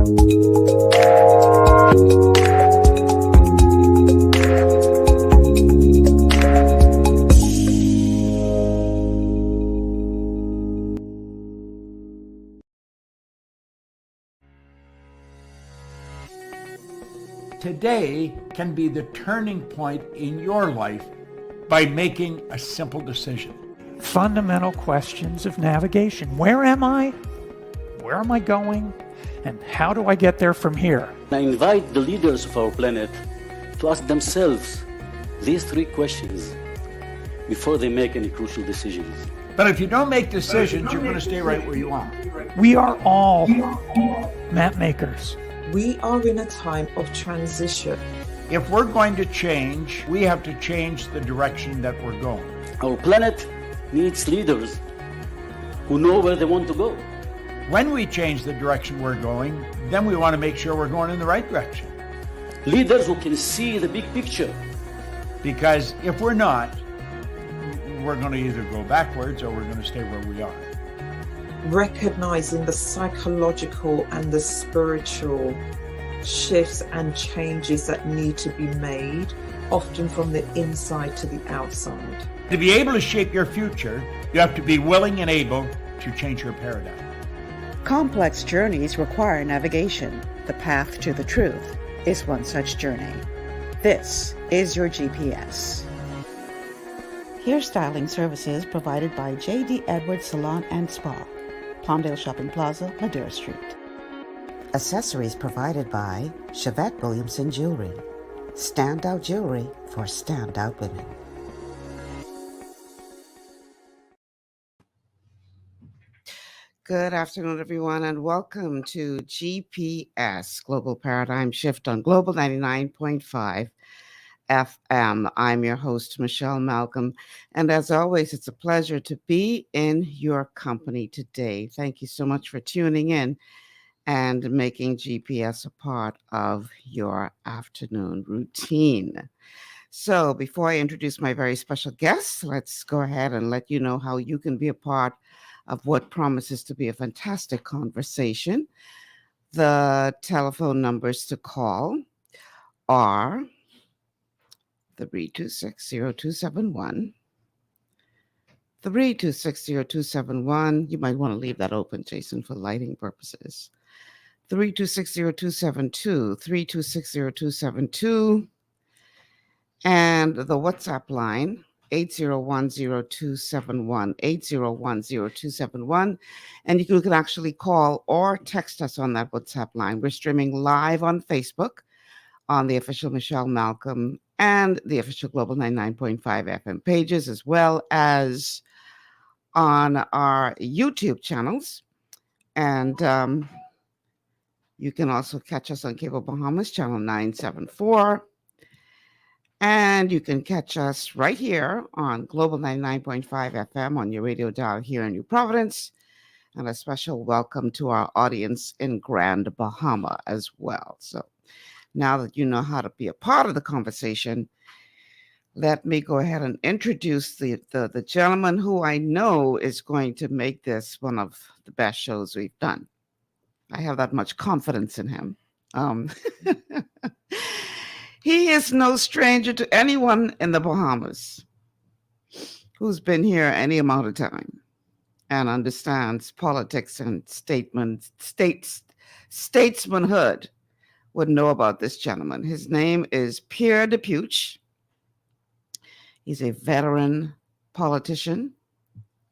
Today can be the turning point in your life by making a simple decision. Fundamental questions of navigation. Where am I? Where am I going? And how do I get there from here? I invite the leaders of our planet to ask themselves these three questions before they make any crucial decisions. But if you don't make decisions, you're going to stay right where you are. We are all map makers. We are in a time of transition. If we're going to change, we have to change the direction that we're going. Our planet needs leaders who know where they want to go. When we change the direction we're going, then we want to make sure we're going in the right direction. Leaders who can see the big picture. Because if we're not, we're going to either go backwards or we're going to stay where we are. Recognizing the psychological and the spiritual shifts and changes that need to be made, often from the inside to the outside. To be able to shape your future, you have to be willing and able to change your paradigm. Complex journeys require navigation. The path to the truth is one such journey. This is your GPS. Hairstyling services provided by J.D. Edwards Salon and Spa, Palmdale Shopping Plaza, Madera Street. Accessories provided by Chevette Williamson Jewelry. Standout jewelry for standout women. Good afternoon, everyone, and welcome to GPS, Global Paradigm Shift on Global 99.5 FM. I'm your host, Michelle Malcolm, and as always, it's a pleasure to be in your company today. Thank you so much for tuning in and making GPS a part of your afternoon routine. So before I introduce my very special guest, let's go ahead and let you know how you can be a part of what promises to be a fantastic conversation. The telephone numbers to call are 326-0271. 326-0271. You might want to leave that open, Jason, for lighting purposes. 326-0272. 326-0272. And the WhatsApp line, 801-0271, 801-0271. And you can actually call or text us on that WhatsApp line. We're streaming live on Facebook on the official Michelle Malcolm and the official Global 99.5 FM pages, as well as on our YouTube channels. And you can also catch us on Cable Bahamas, channel 974. And you can catch us right here on Global 99.5 FM on your radio dial here in New Providence. And a special welcome to our audience in Grand Bahama as well. So now that you know how to be a part of the conversation, let me go ahead and introduce the gentleman who I know is going to make this one of the best shows we've done. I have that much confidence in him. He is no stranger to anyone in the Bahamas who's been here any amount of time and understands politics and statesmanhood would know about this gentleman. His name is Pierre Dupuch. He's a veteran politician,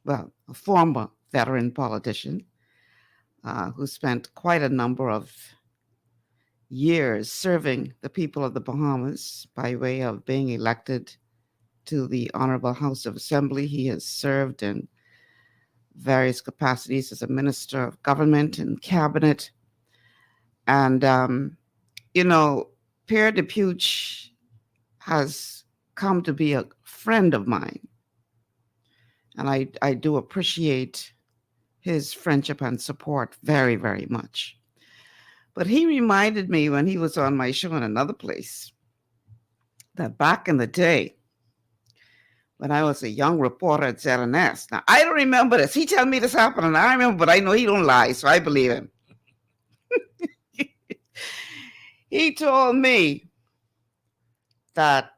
well, a former veteran politician who spent quite a number of years serving the people of the Bahamas by way of being elected to the Honorable House of Assembly. He has served in various capacities as a minister of government and cabinet. And, Pierre Dupuch has come to be a friend of mine. And I do appreciate his friendship and support very, very much. But he reminded me when he was on my show in another place that back in the day, when I was a young reporter at ZNS, now I don't remember this. He told me this happened, and I remember, but I know he don't lie, so I believe him. He told me that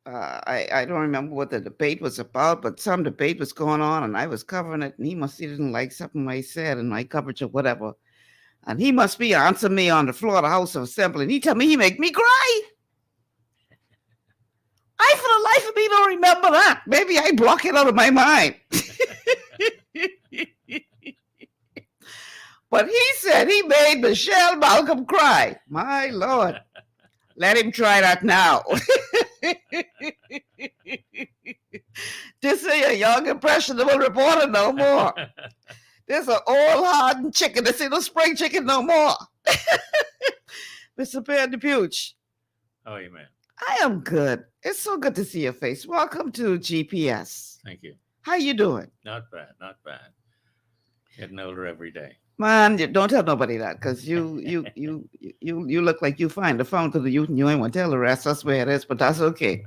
I don't remember what the debate was about, but some debate was going on and I was covering it, and he didn't like something I said in my coverage or whatever. And he must be answering me on the floor of the House of Assembly, and he tell me he make me cry. I, for the life of me, don't remember that. Maybe I block it out of my mind. But he said he made Michelle Malcolm cry. My Lord. Let him try that now. This ain't a young, impressionable reporter no more. This an old, hardened chicken. This ain't no spring chicken no more. Mr. Pierre Dupuch. How are you, man? I am good. It's so good to see your face. Welcome to GPS. Thank you. How you doing? Not bad, not bad. Getting older every day. Man, don't tell nobody that, because you look like you find the phone to the youth and you ain't want to tell the rest. That's where it is, but that's okay.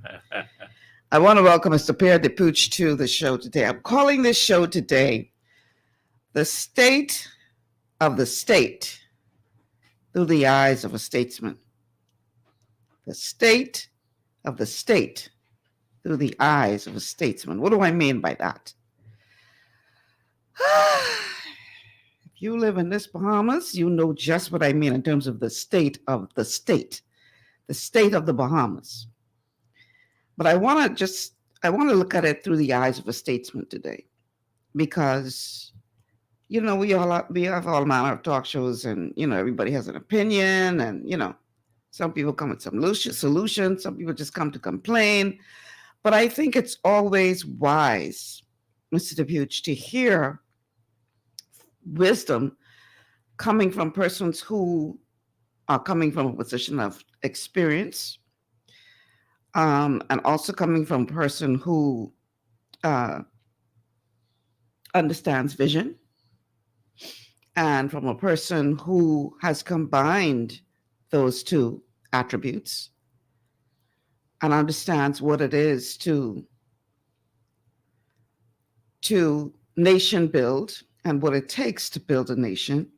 I want to welcome Mr. Pierre Dupuch to the show today. I'm calling this show today The State of the State Through the Eyes of a Statesman. The State of the State Through the Eyes of a Statesman. What do I mean by that? If you live in this Bahamas, you know just what I mean in terms of the state of the state of the Bahamas. But I want to look at it through the eyes of a statesman today, because, we have all manner of talk shows, and, everybody has an opinion, and, some people come with some solutions, some people just come to complain. But I think it's always wise, Mr. Dupuch, to hear wisdom coming from persons who are coming from a position of experience, and also coming from a person who understands vision, and from a person who has combined those two attributes and understands what it is to nation build and what it takes to build a nation,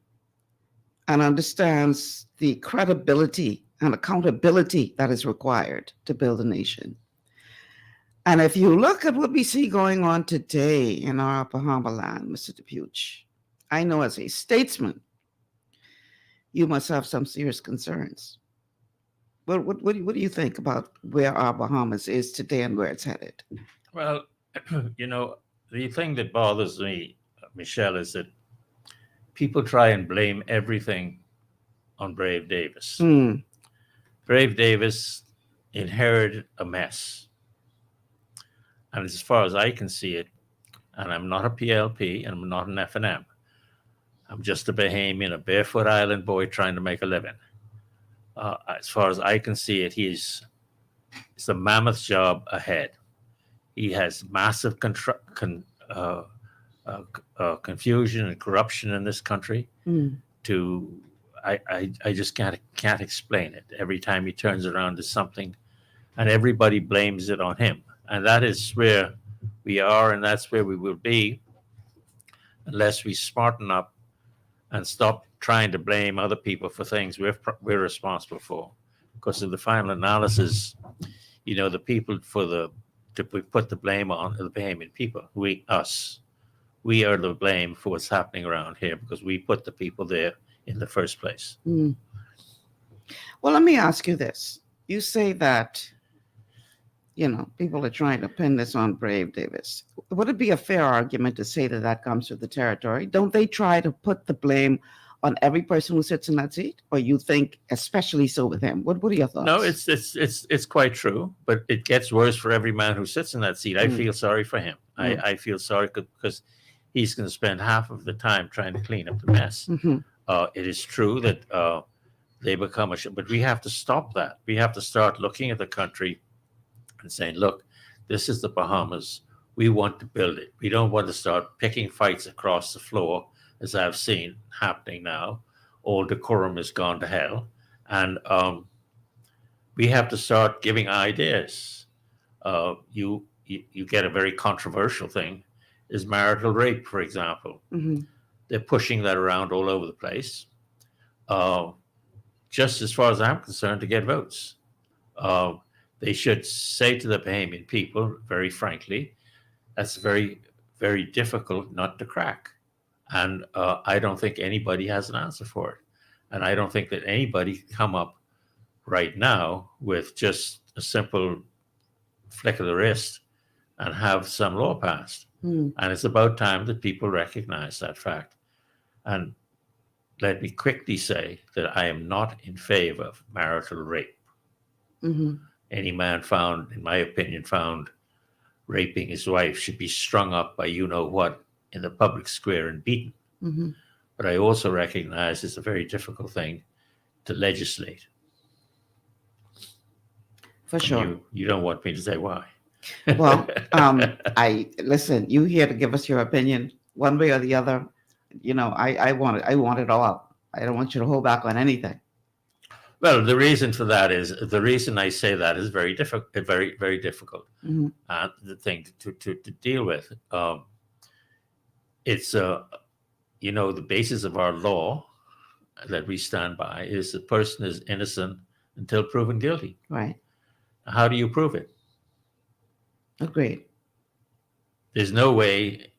and understands the credibility and accountability that is required to build a nation. And if you look at what we see going on today in our Bahama land, Mr. Dupuch, I know as a statesman, you must have some serious concerns. What do you think about where our Bahamas is today and where it's headed? Well, the thing that bothers me, Michelle, is that people try and blame everything on Brave Davis. Brave Davis inherited a mess. And as far as I can see it, and I'm not a PLP and I'm not an F&M, I'm just a Bahamian, a barefoot island boy trying to make a living. As far as I can see it, it's a mammoth job ahead. He has massive confusion and corruption in this country. I just can't explain it. Every time he turns around to something, and everybody blames it on him. And that is where we are, and that's where we will be, unless we smarten up and stop trying to blame other people for things we're responsible for. Because in the final analysis, the people to put the blame on are the Bahamian people. We are the blame for what's happening around here, because we put the people there in the first place. Well, let me ask you this. You say that, people are trying to pin this on Brave Davis. Would it be a fair argument to say that comes with the territory? Don't they try to put the blame on every person who sits in that seat? Or you think especially so with him? What are your thoughts? No, it's quite true, but it gets worse for every man who sits in that seat. I feel sorry for him. I feel sorry because he's going to spend half of the time trying to clean up the mess. It is true that they become but we have to stop that. We have to start looking at the country and saying, look, this is the Bahamas. We want to build it. We don't want to start picking fights across the floor, as I've seen happening now. All decorum has gone to hell. And we have to start giving ideas. You get a very controversial thing, is marital rape, for example. They're pushing that around all over the place. just as far as I'm concerned, to get votes. They should say to the Bahamian people, very frankly, that's very, very difficult not to crack. And I don't think anybody has an answer for it. And I don't think that anybody can come up right now with just a simple flick of the wrist and have some law passed. And it's about time that people recognize that fact. And let me quickly say that I am not in favor of marital rape. Any man found, in my opinion, found raping his wife should be strung up by you know what in the public square and beaten. But I also recognize it's a very difficult thing to legislate. For sure. You don't want me to say why. Well, I listen, you here to give us your opinion one way or the other. You know, I want it all. I don't want you to hold back on anything. Well, the reason for that is the reason I say that is very difficult, very, very difficult. The thing to deal with. It's you know, the basis of our law that we stand by is the person is innocent until proven guilty. Right. How do you prove it? Agreed. There's no way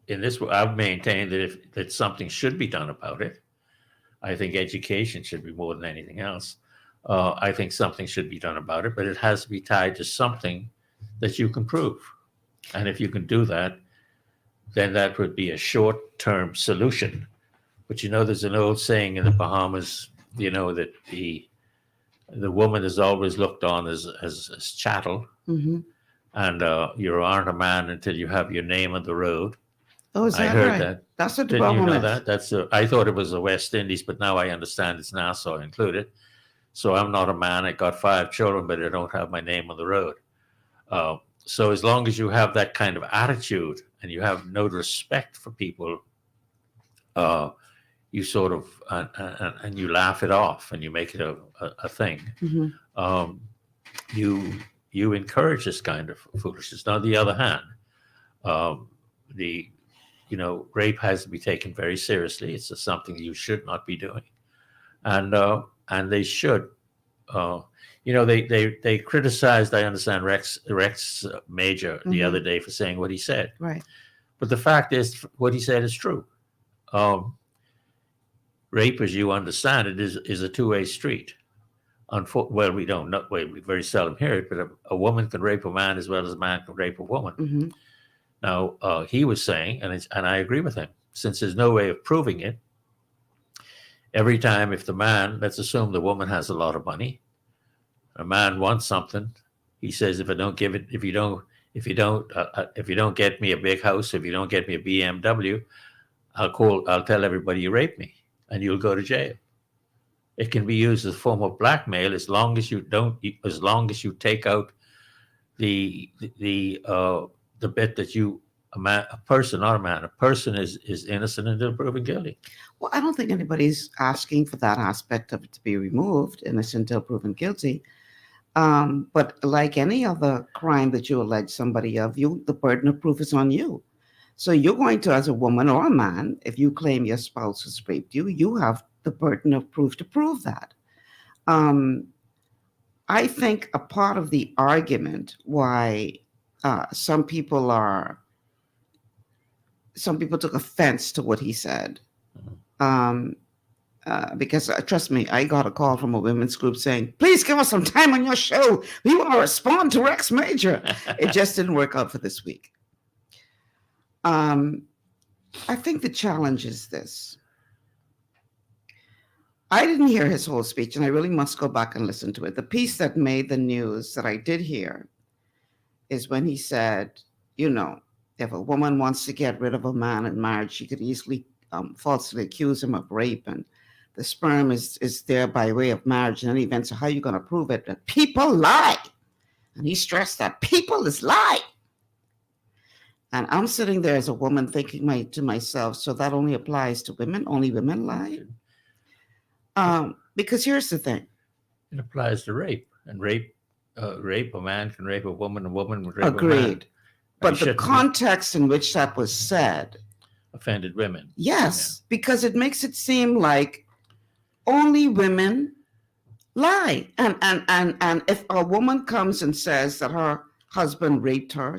in this. I've maintained that something should be done about it. I think education should be more than anything else. I think something should be done about it, but it has to be tied to something that you can prove. And if you can do that, then that would be a short-term solution. But you know, there's an old saying in the Bahamas, you know, that the woman is always looked on as chattel, and you aren't a man until you have your name on the road. Oh, is that I heard right? that. That's what the Didn't you problem know is. that? I thought it was the West Indies, but now I understand it's Nassau included. So I'm not a man. I got 5 children, but I don't have my name on the road. So as long as you have that kind of attitude and you have no respect for people, you sort of and you laugh it off and you make it a thing. You encourage this kind of foolishness. Now, on the other hand, rape has to be taken very seriously. It's something you should not be doing, and they should. They criticized, I understand, Rex Major the other day for saying what he said. Right. But the fact is, what he said is true. Rape, as you understand it, is a two-way street. We don't know. We very seldom hear it, but a woman can rape a man as well as a man can rape a woman. Now, he was saying, and I agree with him, since there's no way of proving it, every time if the man, let's assume the woman has a lot of money, a man wants something, he says, if you don't get me a big house, if you don't get me a BMW, I'll tell everybody you raped me and you'll go to jail. It can be used as a form of blackmail as long as you take out the bit that a person is innocent until proven guilty. Well, I don't think anybody's asking for that aspect of it to be removed, innocent until proven guilty. But like any other crime that you allege somebody of, the burden of proof is on you. So you're going to, as a woman or a man, if you claim your spouse has raped you, you have the burden of proof to prove that. I think a part of the argument why some people took offense to what he said, because trust me, I got a call from a women's group saying, please give us some time on your show. We want to respond to Rex Major. It just didn't work out for this week. I think the challenge is this. I didn't hear his whole speech, and I really must go back and listen to it. The piece that made the news that I did hear is when he said, if a woman wants to get rid of a man in marriage, she could easily falsely accuse him of rape, and the sperm is there by way of marriage in any event. So how are you going to prove it? That people lie. And he stressed that people is lie. And I'm sitting there as a woman thinking to myself, so that only applies to women? Only women lie? Because here's the thing. It applies to rape. And rape, a man can rape a woman would rape a man. Agreed. But the context in which that was said offended women. Yes, because it makes it seem like only women lie. And if a woman comes and says that her husband raped her,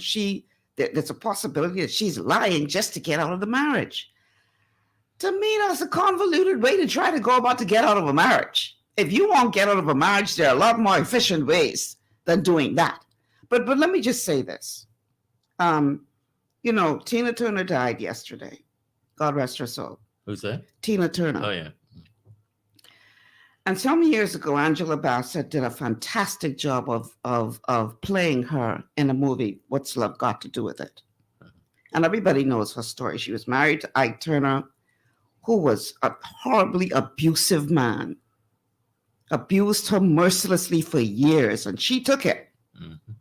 there's a possibility that she's lying just to get out of the marriage. To me, that's a convoluted way to try to go about to get out of a marriage. If you won't get out of a marriage, there are a lot more efficient ways than doing that. But let me just say this. Tina Turner died yesterday. God rest her soul. Who's that? Tina Turner. Oh, yeah. And some years ago, Angela Bassett did a fantastic job of playing her in a movie, What's Love Got to Do with It? And everybody knows her story. She was married to Ike Turner, who was a horribly abusive man, abused her mercilessly for years, and she took it. Mm-hmm.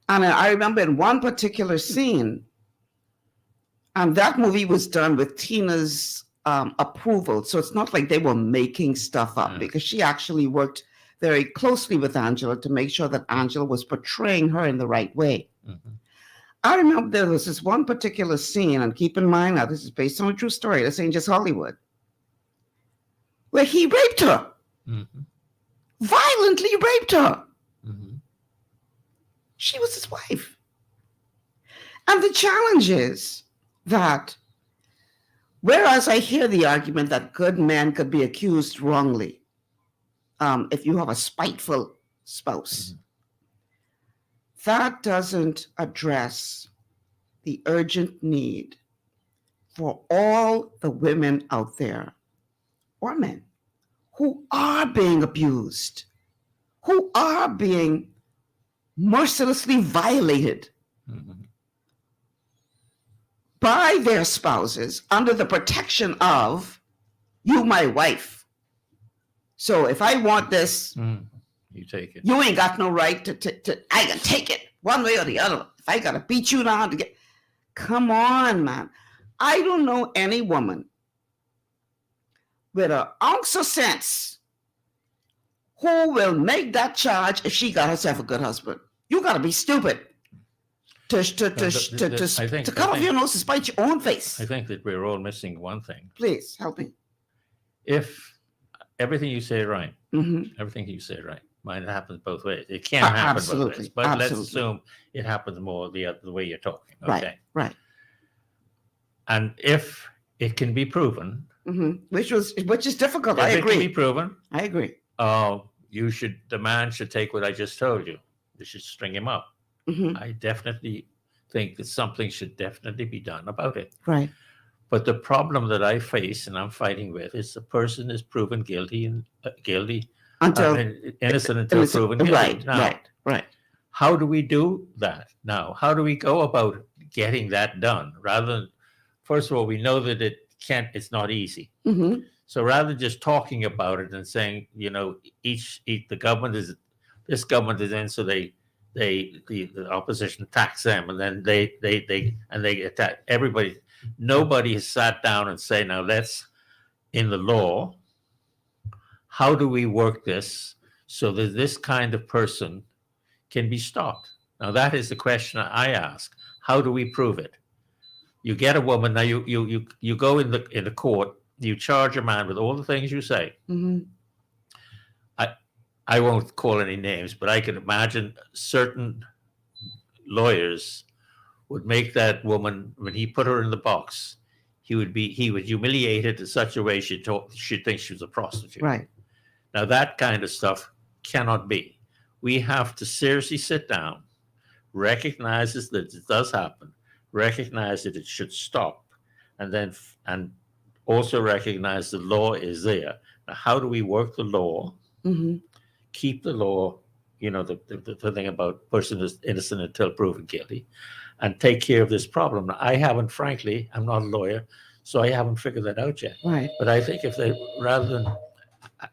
And I remember in one particular scene, and that movie was done with Tina's approval. So it's not like they were making stuff up, because she actually worked very closely with Angela to make sure that Angela was portraying her in the right way. Mm-hmm. I remember there was this one particular scene, and keep in mind now, this is based on a true story. This ain't just Hollywood, where he raped her, mm-hmm. violently raped her. Mm-hmm. She was his wife. And the challenge is that whereas I hear the argument that good men could be accused wrongly if you have a spiteful spouse, mm-hmm. that doesn't address the urgent need for all the women out there, or men, who are being abused, who are being mercilessly violated, mm-hmm. by their spouses under the protection of, you my wife. So if I want this, you take it. You ain't got no right to I can take it one way or the other. If I gotta beat you down to get, come on, man. I don't know any woman with an ounce of sense who will make that charge if she got herself a good husband. You gotta be stupid to cut off your nose to spite your own face. I think that we're all missing one thing. Please help me. If everything you say right, mm-hmm. everything you say right, mine happens both ways. It can't happen both ways, but let's assume it happens more the way you're talking. Okay, right. And if it can be proven, mm-hmm. which is difficult, I agree. It can be proven. I agree. The man should take what I just told you. You should string him up. Mm-hmm. I definitely think that something should definitely be done about it. Right. But the problem that I face and I'm fighting with is the person is proven guilty and innocent until proven guilty. Right. Now, right. How do we do that now? How do we go about getting that done? Rather than, first of all, we know that it's not easy. Mm-hmm. So rather than just talking about it and saying, the government is in, so the opposition attacks them, and then they attack everybody. Nobody has sat down and say, now let's, in the law, how do we work this so that this kind of person can be stopped? Now that is the question I ask. How do we prove it? You get a woman, now you go in the court, you charge a man with all the things you say. Mm-hmm. I won't call any names, but I can imagine certain lawyers would make that woman, when he put her in the box, he would humiliate her in such a way she'd think she was a prostitute. Right. Now that kind of stuff cannot be. We have to seriously sit down, recognize that it does happen, recognize that it should stop, and also recognize the law is there. Now, how do we work the law? Mm-hmm. Keep the law, the thing about person is innocent until proven guilty, and take care of this problem. Now, I'm not a lawyer, so I haven't figured that out yet. Right. But I think if they, rather than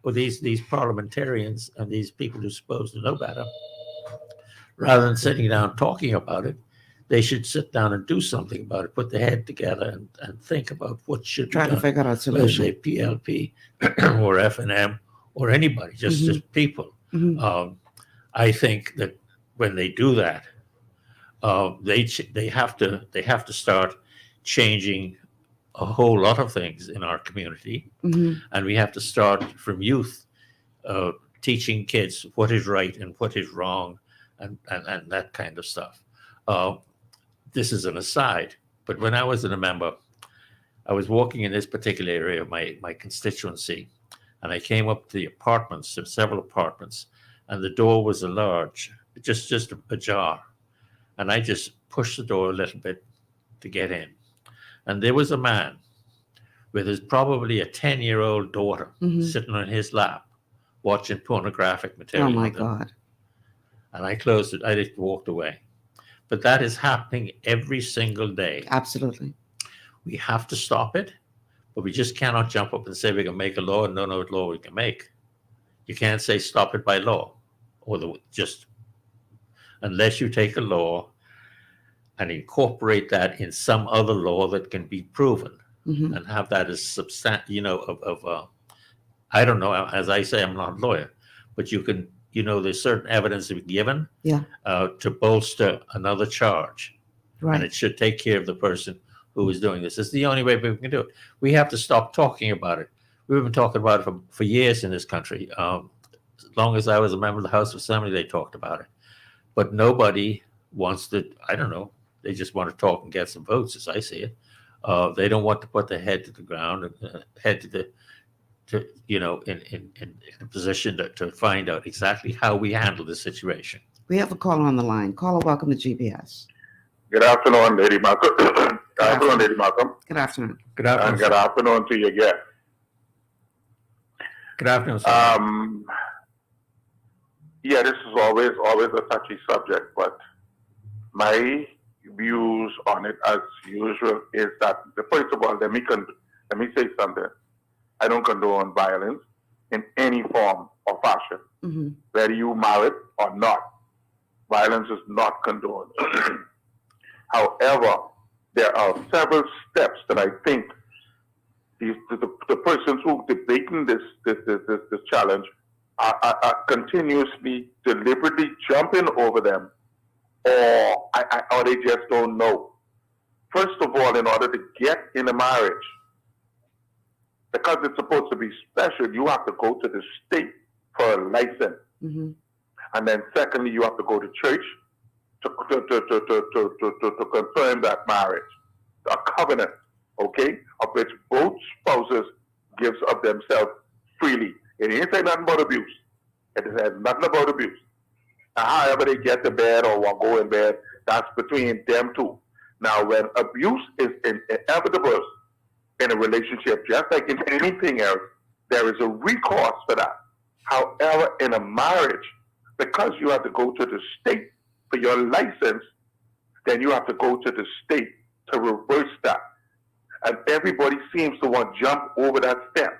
with these parliamentarians and these people who are supposed to know better, rather than sitting down talking about it, they should sit down and do something about it, put their head together and think about what should be done. Try to figure out a solution. Whether they PLP or F&M or anybody, just people. Mm-hmm. I think that when they do that, they have to start changing a whole lot of things in our community, mm-hmm. and we have to start from youth, teaching kids what is right and what is wrong, and that kind of stuff. This is an aside, but when I was a member, I was walking in this particular area of my constituency, and I came up to the apartments, several apartments, and the door was a large, just ajar, and I just pushed the door a little bit to get in, and there was a man with his probably a 10-year-old daughter sitting on his lap, watching pornographic material. Oh my God! And I closed it. I just walked away. But that is happening every single day. Absolutely. We have to stop it, but we just cannot jump up and say we can make a law and don't know what law we can make. You can't say stop it by law, or just unless you take a law and incorporate that in some other law that can be proven, and have that as substantial. I don't know. As I say, I'm not a lawyer, but you can. There's certain evidence to be given to bolster another charge. Right. And it should take care of the person who is doing this. It's the only way we can do it. We have to stop talking about it. We've been talking about it for years in this country. As long as I was a member of the House of Assembly, they talked about it. But nobody wants to, I don't know, they just want to talk and get some votes, as I see it. They don't want to put their head to the ground, head to the in a position to find out exactly how we handle the situation. We have a caller on the line. Caller, welcome to GBS. Good afternoon, Lady Malcolm. Good afternoon, Lady Malcolm. Good afternoon. Good afternoon. And good afternoon to your guest. Good afternoon, sir. Yeah, this is always a touchy subject, but my views on it, as usual, is that first of all, let me say something. I don't condone violence in any form or fashion, whether you married or not. Violence is not condoned. However, there are several steps that I think the persons who are debating this challenge are continuously, deliberately jumping over them, or they just don't know. First of all, in order to get in a marriage, because it's supposed to be special, you have to go to the state for a license. And then secondly, you have to go to church to confirm that marriage, a covenant, okay, of which both spouses gives of themselves freely. It ain't say nothing about abuse. It says nothing about abuse. Now, however they get to bed or go in bed, that's between them two. Now, when abuse is inevitable in a relationship, just like in anything else, there is a recourse for that. However, in a marriage, because you have to go to the state for your license, then you have to go to the state to reverse that. And everybody seems to want to jump over that step.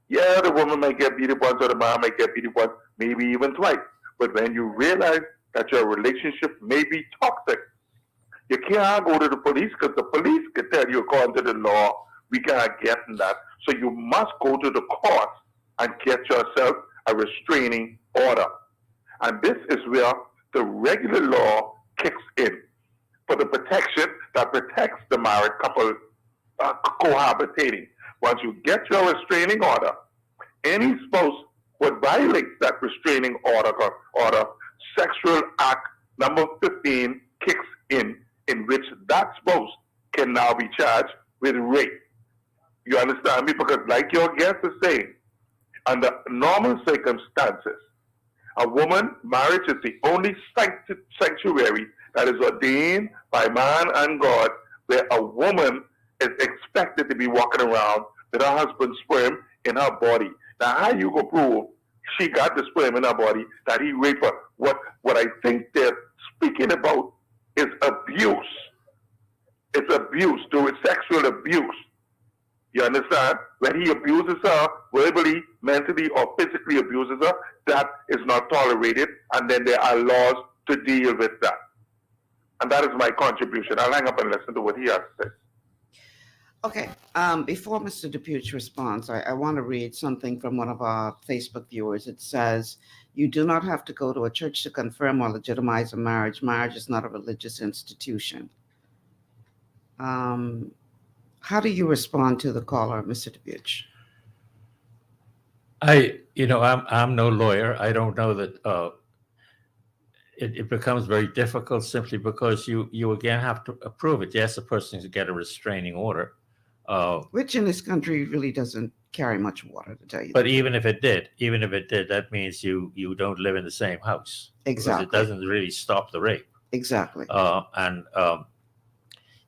Yeah, the woman might get beaten once or the man might get beaten once, maybe even twice. But when you realize that your relationship may be toxic, you can't go to the police because the police can tell you, according to the law, we can't get in that. So you must go to the courts and get yourself a restraining order. And this is where the regular law kicks in for the protection that protects the married couple cohabitating. Once you get your restraining order, any spouse would violate that restraining order, sexual act number 15 kicks in which that spouse can now be charged with rape. You understand me? Because like your guest is saying, under normal circumstances, a woman, marriage is the only sanctuary that is ordained by man and God, where a woman is expected to be walking around with her husband's sperm in her body. Now, how you go prove she got the sperm in her body that he raped her? What I think they're speaking about is abuse. It's abuse, sexual abuse. You understand? When he abuses her verbally, mentally, or physically abuses her, that is not tolerated, and then there are laws to deal with that. And that is my contribution. I'll hang up and listen to what he has to say. Okay. Before Mr. Dupuch responds, I want to read something from one of our Facebook viewers. It says, "You do not have to go to a church to confirm or legitimize a marriage. Marriage is not a religious institution." How do you respond to the caller, Mr. Dupuch? I'm no lawyer. I don't know that it becomes very difficult simply because you again have to approve it. Yes, the person to get a restraining order. Which in this country really doesn't carry much water, to tell you. But even if it did, that means you don't live in the same house. Exactly. Because it doesn't really stop the rape. Exactly. And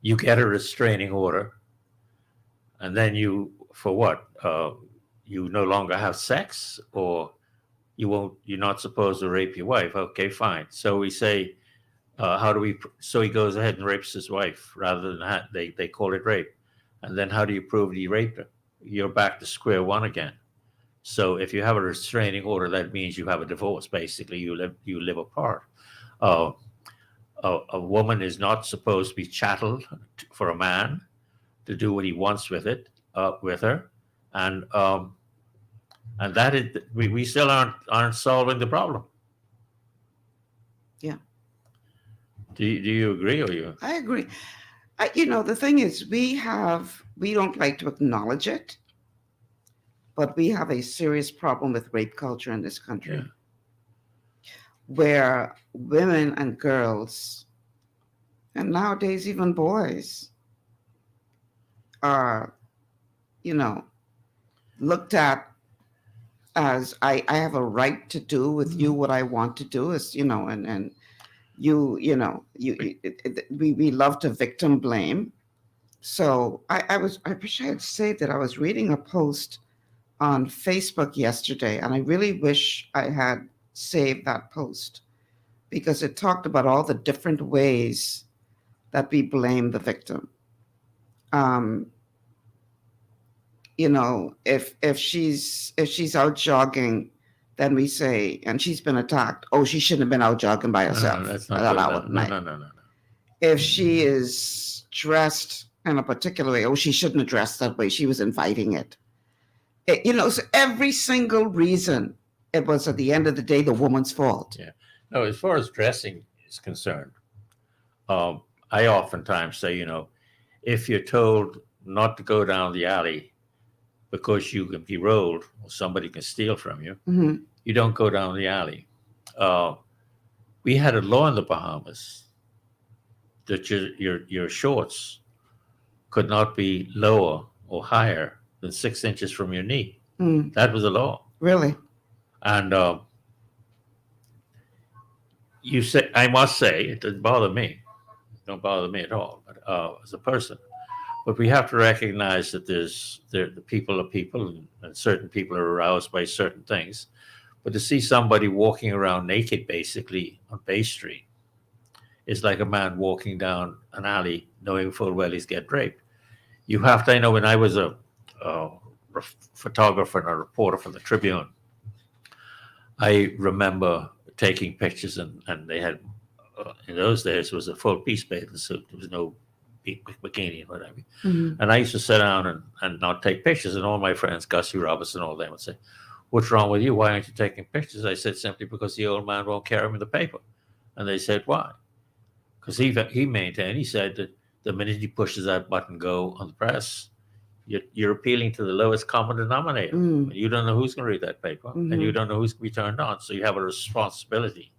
you get a restraining order, and then for what? You no longer have sex, or you're not supposed to rape your wife. Okay, fine. So we say, so he goes ahead and rapes his wife rather than they call it rape. And then how do you prove he raped her? You're back to square one again. So if you have a restraining order, that means you have a divorce. Basically, you live apart. A woman is not supposed to be chattel for a man to do what he wants with her, and that is we still aren't solving the problem. Yeah. Do you agree, or you? I agree. The thing is, we don't like to acknowledge it, but we have a serious problem with rape culture in this country, where women and girls, and nowadays even boys, are, looked at as I have a right to do with you what I want to do, as and we love to victim blame. So I wish I had said that I was reading a post on Facebook yesterday, and I really wish I had saved that post, because it talked about all the different ways that we blame the victim. If she's out jogging, then we say, and she's been attacked, oh, she shouldn't have been out jogging by herself. No, that's not no. If she is dressed in a particular way, oh, she shouldn't have dressed that way, she was inviting it. So every single reason, it was at the end of the day the woman's fault. Yeah. No, as far as dressing is concerned, I oftentimes say, if you're told not to go down the alley because you can be rolled or somebody can steal from you, Mm-hmm. you don't go down the alley. We had a law in the Bahamas that your shorts could not be lower or higher than 6 inches from your knee. Mm. That was a law. Really? And I must say, it doesn't bother me. It don't bother me at all, but as a person. But we have to recognize that the people are people, and certain people are aroused by certain things. But to see somebody walking around naked, basically, on Bay Street, is like a man walking down an alley knowing full well he's get raped. You have to, I know when I was a photographer and a reporter for the Tribune, I remember taking pictures, and they had, in those days, it was a full piece bathing suit. There was no bikini and whatever. Mm-hmm. And I used to sit down and not take pictures, and all my friends, Gussie Robertson, all them would say, "What's wrong with you? Why aren't you taking pictures?" I said, "Simply because the old man won't carry them in the paper." And they said, "Why?" Because he maintained, he said that the minute he pushes that button go on the press, you're appealing to the lowest common denominator. Mm. You don't know who's going to read that paper, Mm-hmm. and you don't know who's going to be turned on. So you have a responsibility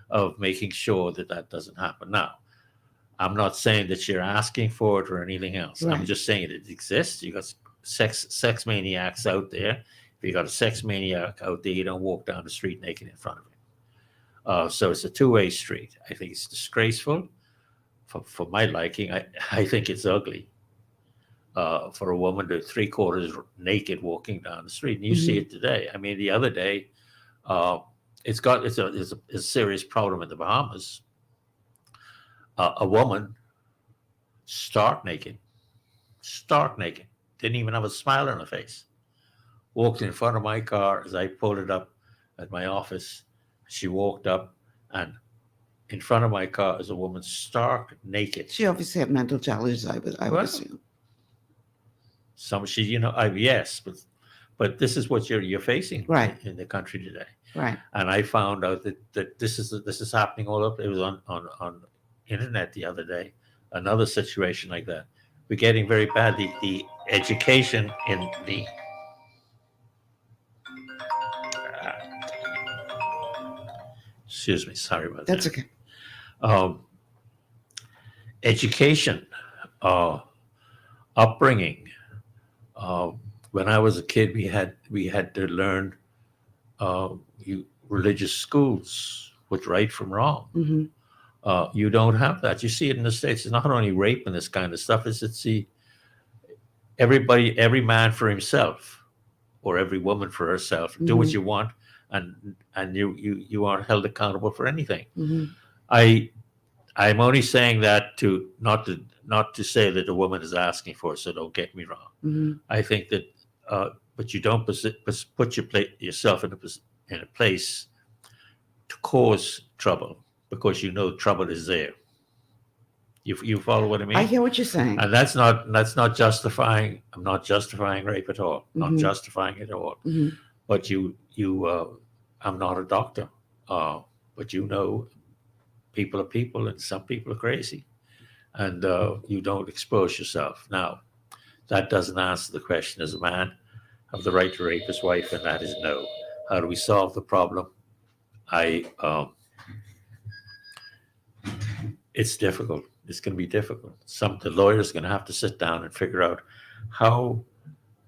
of making sure that doesn't happen. Now, I'm not saying that you're asking for it or anything else. Right. I'm just saying it exists. You got sex maniacs out there. If you got a sex maniac out there, you don't walk down the street naked in front of him. So it's a two-way street. I think it's disgraceful for my liking. I think it's ugly for a woman to 3/4 naked walking down the street. And you see it today. I mean, the other day, it's a serious problem in the Bahamas. A woman, stark naked, didn't even have a smile on her face, walked in front of my car as I pulled it up at my office. She walked up, and in front of my car is a woman stark naked. She obviously had mental challenges, I would assume. Yes, but this is what you're facing Right. in the country today. Right. And I found out that this is happening all up. It was on internet the other day, another situation like that. We're getting very bad. The education in Excuse me. Sorry about That's that. okay. Education, upbringing. When I was a kid, we had to learn religious schools, what's right from wrong. Mm-hmm. You don't have that. You see it in the States. It's not only rape and this kind of stuff. It's every man for himself, or every woman for herself. Do what you want, and you aren't held accountable for anything. Mm-hmm. I'm only saying that to not to say that a woman is asking for it. So don't get me wrong. Mm-hmm. I think that, but you don't put yourself in a place to cause trouble, because you know trouble is there. You follow what I mean? I hear what you're saying. And that's not justifying. I'm not justifying rape at all. Not justifying it at all. Mm-hmm. But I'm not a doctor. But you know, people are people, and some people are crazy, and you don't expose yourself. Now, that doesn't answer the question. Does a man have the right to rape his wife? And that is no. How do we solve the problem? It's difficult. It's going to be difficult. The lawyers are going to have to sit down and figure out how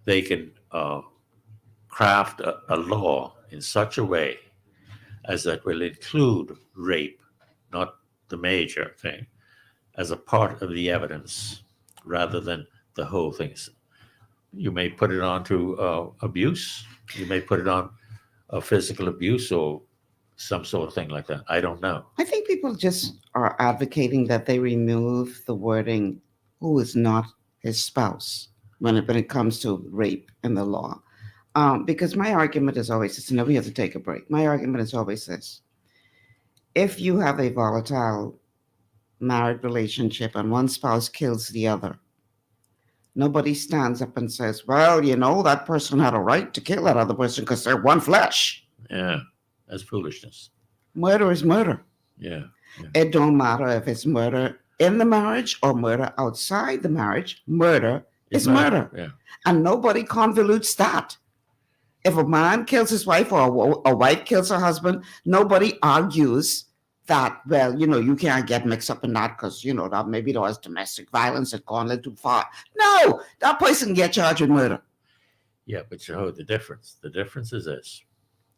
they can craft a law in such a way as that will include rape, not the major thing, as a part of the evidence rather than the whole thing. You may put it on to abuse. You may put it on physical abuse or some sort of thing like that. I don't know. I think people just are advocating that they remove the wording "who is not his spouse" when it comes to rape in the law. Because my argument is always this, and we have to take a break. My argument is always this: if you have a volatile married relationship and one spouse kills the other, nobody stands up and says, well, that person had a right to kill that other person because they're one flesh. Yeah, that's foolishness. Murder is murder. Yeah. It don't matter if it's murder in the marriage or murder outside the marriage. Murder is murder. Yeah. And nobody convolutes that. If a man kills his wife or a wife kills her husband, nobody argues that, well, you can't get mixed up in that because, that maybe there was domestic violence that gone a little too far. No, that person can get charged with murder. Yeah, but the difference. The difference is this.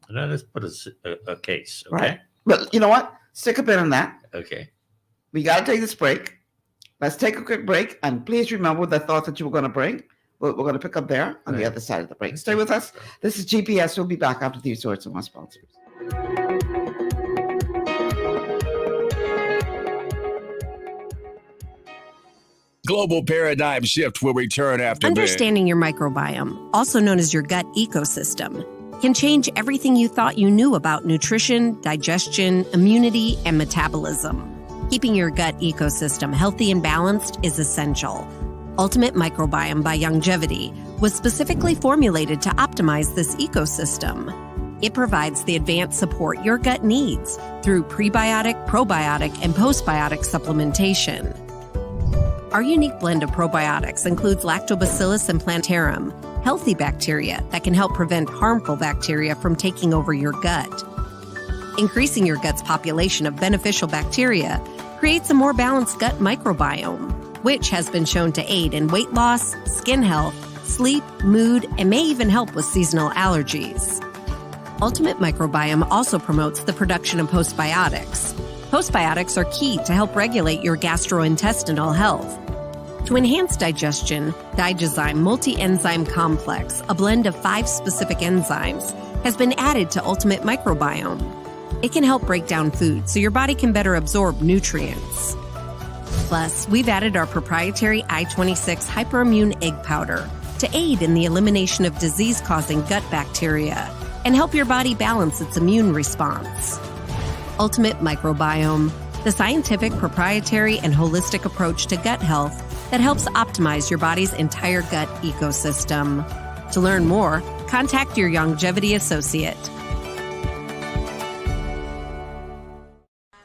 And now let's put a case, okay? Right. Well, you know what? Stick a pin in that. Okay. We got to take this break. Let's take a quick break. And please remember the thought that you were going to bring. We're going to pick up there on the other side of the break. Stay with us. This is GPS. We'll be back after these words from our sponsors. Global Paradigm Shift will return after Understanding your microbiome, also known as your gut ecosystem, can change everything you thought you knew about nutrition, digestion, immunity, and metabolism. Keeping your gut ecosystem healthy and balanced is essential. Ultimate Microbiome by Longevity was specifically formulated to optimize this ecosystem. It provides the advanced support your gut needs through prebiotic, probiotic, and postbiotic supplementation. Our unique blend of probiotics includes Lactobacillus and Plantarum, healthy bacteria that can help prevent harmful bacteria from taking over your gut. Increasing your gut's population of beneficial bacteria creates a more balanced gut microbiome, which has been shown to aid in weight loss, skin health, sleep, mood, and may even help with seasonal allergies. Ultimate Microbiome also promotes the production of postbiotics. Postbiotics are key to help regulate your gastrointestinal health. To enhance digestion, Digizyme Multi-Enzyme Complex, a blend of 5 specific enzymes, has been added to Ultimate Microbiome. It can help break down food so your body can better absorb nutrients. Plus, we've added our proprietary I-26 hyperimmune egg powder to aid in the elimination of disease-causing gut bacteria and help your body balance its immune response. Ultimate Microbiome, the scientific, proprietary, and holistic approach to gut health that helps optimize your body's entire gut ecosystem. To learn more, contact your Longevity associate.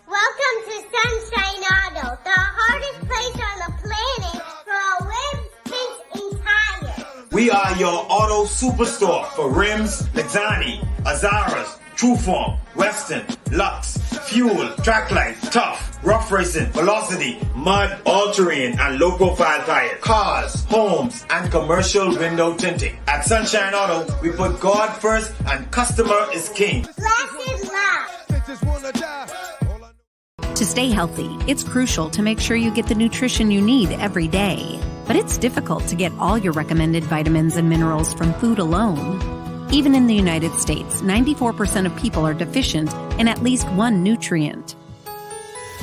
Welcome to Sunshine Auto, the hardest place on the planet for a rims, paint, and tires. We are your auto superstore for rims, Lexani, Azaras, Trueform, Weston, Lux, fuel, track life, tough, rough racing, velocity, mud, all-terrain, and low-profile tires, cars, homes, and commercial window tinting. At Sunshine Auto, we put God first and customer is king. Blessed love. To stay healthy, it's crucial to make sure you get the nutrition you need every day. But it's difficult to get all your recommended vitamins and minerals from food alone. Even in the United States, 94% of people are deficient in at least one nutrient.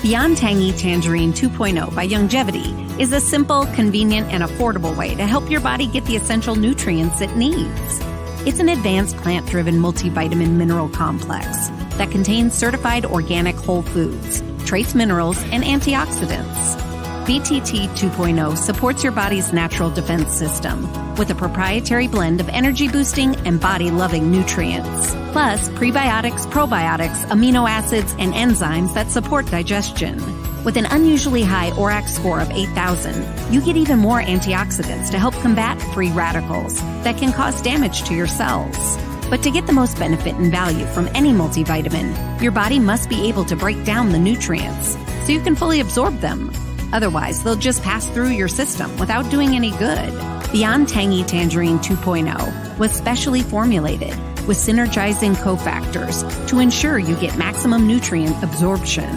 Beyond Tangy Tangerine 2.0 by Youngevity is a simple, convenient, and affordable way to help your body get the essential nutrients it needs. It's an advanced plant-driven multivitamin mineral complex that contains certified organic whole foods, trace minerals, and antioxidants. BTT 2.0 supports your body's natural defense system with a proprietary blend of energy-boosting and body-loving nutrients, plus prebiotics, probiotics, amino acids, and enzymes that support digestion. With an unusually high ORAC score of 8,000, you get even more antioxidants to help combat free radicals that can cause damage to your cells. But to get the most benefit and value from any multivitamin, your body must be able to break down the nutrients so you can fully absorb them. Otherwise, they'll just pass through your system without doing any good. Beyond Tangy Tangerine 2.0 was specially formulated with synergizing cofactors to ensure you get maximum nutrient absorption.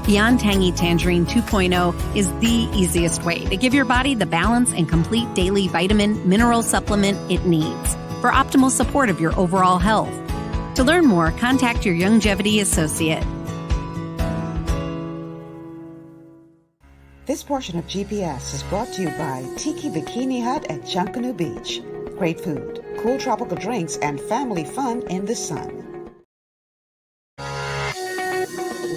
Beyond Tangy Tangerine 2.0 is the easiest way to give your body the balance and complete daily vitamin mineral supplement it needs for optimal support of your overall health. To learn more, contact your Youngevity associate. This portion of GPS is brought to you by Tiki Bikini Hut at Junkanoo Beach. Great food, cool tropical drinks, and family fun in the sun.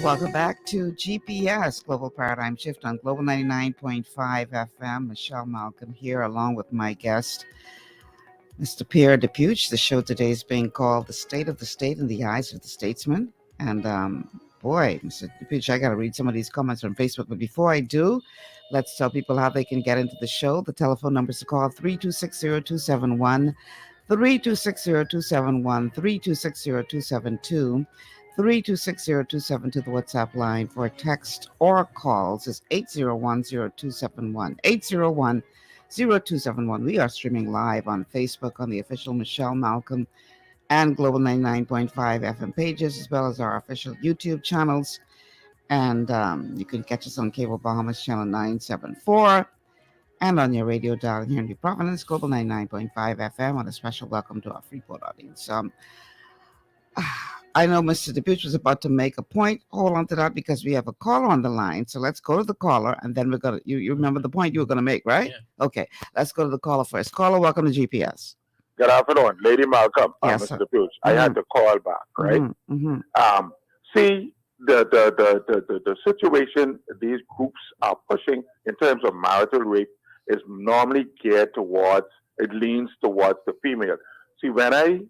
Welcome back to GPS, Global Paradigm Shift on Global 99.5 FM. Michelle Malcolm here along with my guest, Mr. Pierre Dupuch. The show today is being called The State of the State in the Eyes of the Statesman. And boy, Mr. Dupuch, I got to read some of these comments from Facebook. But before I do, let's tell people how they can get into the show. The telephone numbers to call 3260271, 3260271, 3260272, 3260272. The WhatsApp line for text or calls is 8010271, 8010271. We are streaming live on Facebook on the official Michelle Malcolm and Global 99.5 FM pages, as well as our official YouTube channels. And you can catch us on Cable Bahamas Channel 974 and on your radio dial here in New Providence, Global 99.5 FM, on a special welcome to our Freeport audience. I know Mr. Dupuch was about to make a point. Hold on to that because we have a caller on the line. So let's go to the caller, and then we're going to, you remember the point you were going to make, right? Yeah. Okay, let's go to the caller first. Caller, welcome to GPS. Good afternoon, Lady Malcolm. Yes, Mr. Dupuch. I had to call back, right? See, the situation these groups are pushing in terms of marital rape is normally geared towards, it leans towards the female. See, when I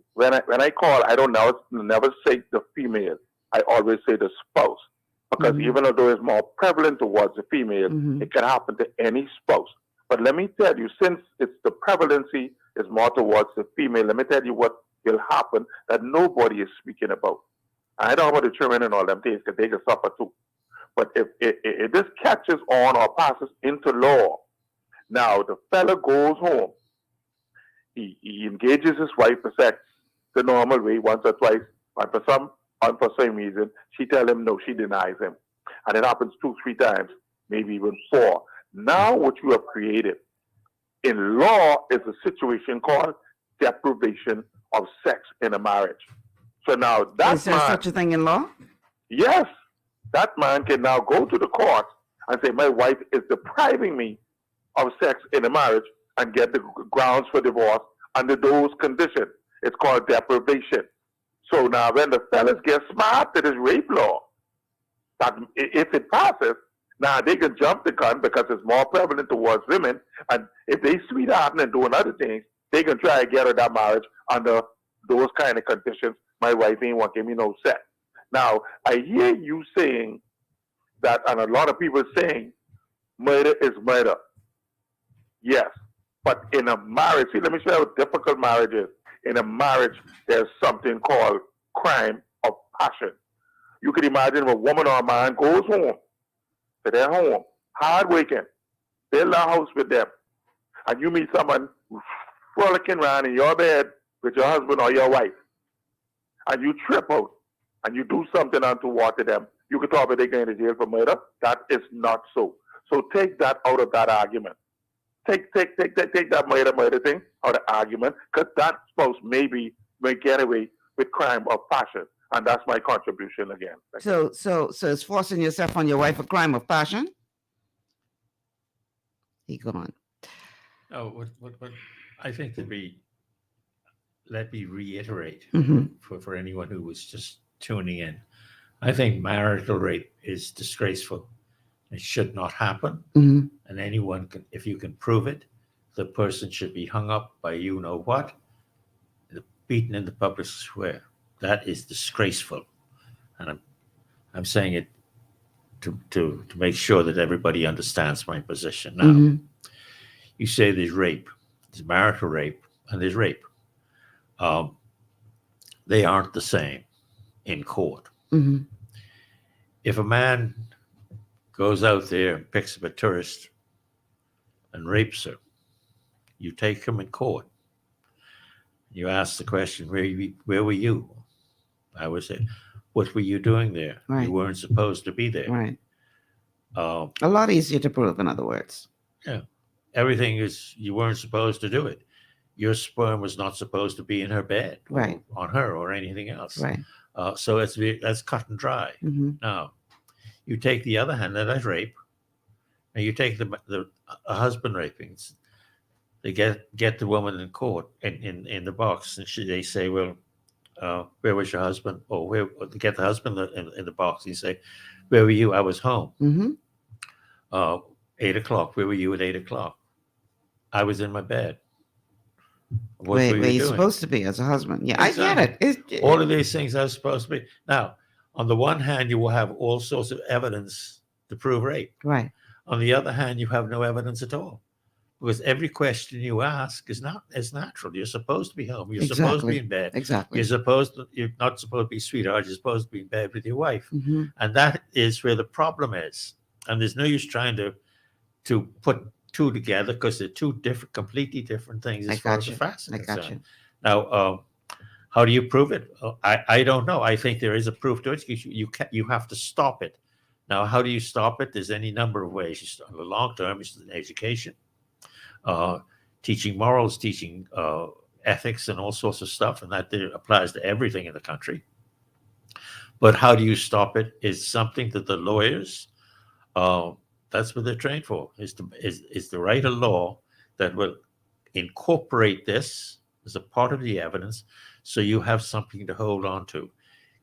call, I don't never say the female. I always say the spouse, because even though it's more prevalent towards the female, it can happen to any spouse. But let me tell you, since it's the prevalency is more towards the female, let me tell you what will happen that nobody is speaking about. I don't know about the children and all them things, because they can suffer too. But if this catches on or passes into law, now the fella goes home. He engages his wife for sex the normal way, once or twice, and for some reason, she tells him no, she denies him. And it happens 2-3 times, maybe even 4. Now what you have created in law is a situation called deprivation of sex in a marriage. So now that is there man, such a thing in law? Yes. That man can now go to the court and say, my wife is depriving me of sex in a marriage, and get the grounds for divorce under those conditions. It's called deprivation. So now when the fellas get smart to this rape law, that if it passes, now they can jump the gun because it's more prevalent towards women. And if they sweethearting and doing other things, they can try to get her that marriage under those kind of conditions. My wife ain't want to give me no sex. Now, I hear you saying that, and a lot of people saying murder is murder. Yes. But in a marriage, see, let me show you how difficult marriage is. In a marriage, there's something called crime of passion. You could imagine if a woman or a man goes home to their home, hard working, build a house with them, and you meet someone frolicking around in your bed with your husband or your wife, and you trip out and you do something untoward to them, you could probably go into jail for murder. That is not so. So take that out of that argument. Take that murder thing out of the argument, because that spouse may get away with crime of passion. And that's my contribution again. So it's forcing yourself on your wife a crime of passion? He gone. Oh, what I think let me reiterate for anyone who was just tuning in. I think marital rape is disgraceful. It should not happen. And anyone can, if you can prove it, the person should be hung up by you know what, beaten in the public square. That is disgraceful. And I'm saying it to make sure that everybody understands my position. Now, you say there's rape, there's marital rape, and there's rape. They aren't the same in court. If a man goes out there and picks up a tourist and rapes her, you take him in court. You ask the question, where were you? I would say, what were you doing there? Right. You weren't supposed to be there. Right. A lot easier to prove, in other words. Yeah. Everything is, you weren't supposed to do it. Your sperm was not supposed to be in her bed, right, or on her or anything else. Right. So that's cut and dry. Now, you take the other hand, that's rape, and you take the husband raping. They get the woman in court in the box, and they say, well, where was your husband? Or they get the husband in the box. You say, where were you? I was home. 8 o'clock. Where were you at 8 o'clock? I was in my bed. Where you're supposed to be as a husband. Yeah, exactly. I get it. All of these things are supposed to be. Now, on the one hand, you will have all sorts of evidence to prove rape. Right. On the other hand, you have no evidence at all. Because every question you ask is not as natural. You're supposed to be home. You're supposed to be in bed. Exactly. You're not supposed to be sweetheart. You're supposed to be in bed with your wife. And that is where the problem is. And there's no use trying to put two together, because they're two completely different things as far as the facts are concerned. Now, how do you prove it? I don't know. I think there is a proof to it. You have to stop it. Now, how do you stop it? There's any number of ways. In the long term, it's education. Teaching morals, teaching ethics, and all sorts of stuff, and that applies to everything in the country. But how do you stop it is something that the lawyers, that's what they're trained for, is to write a law that will incorporate this as a part of the evidence, so you have something to hold on to.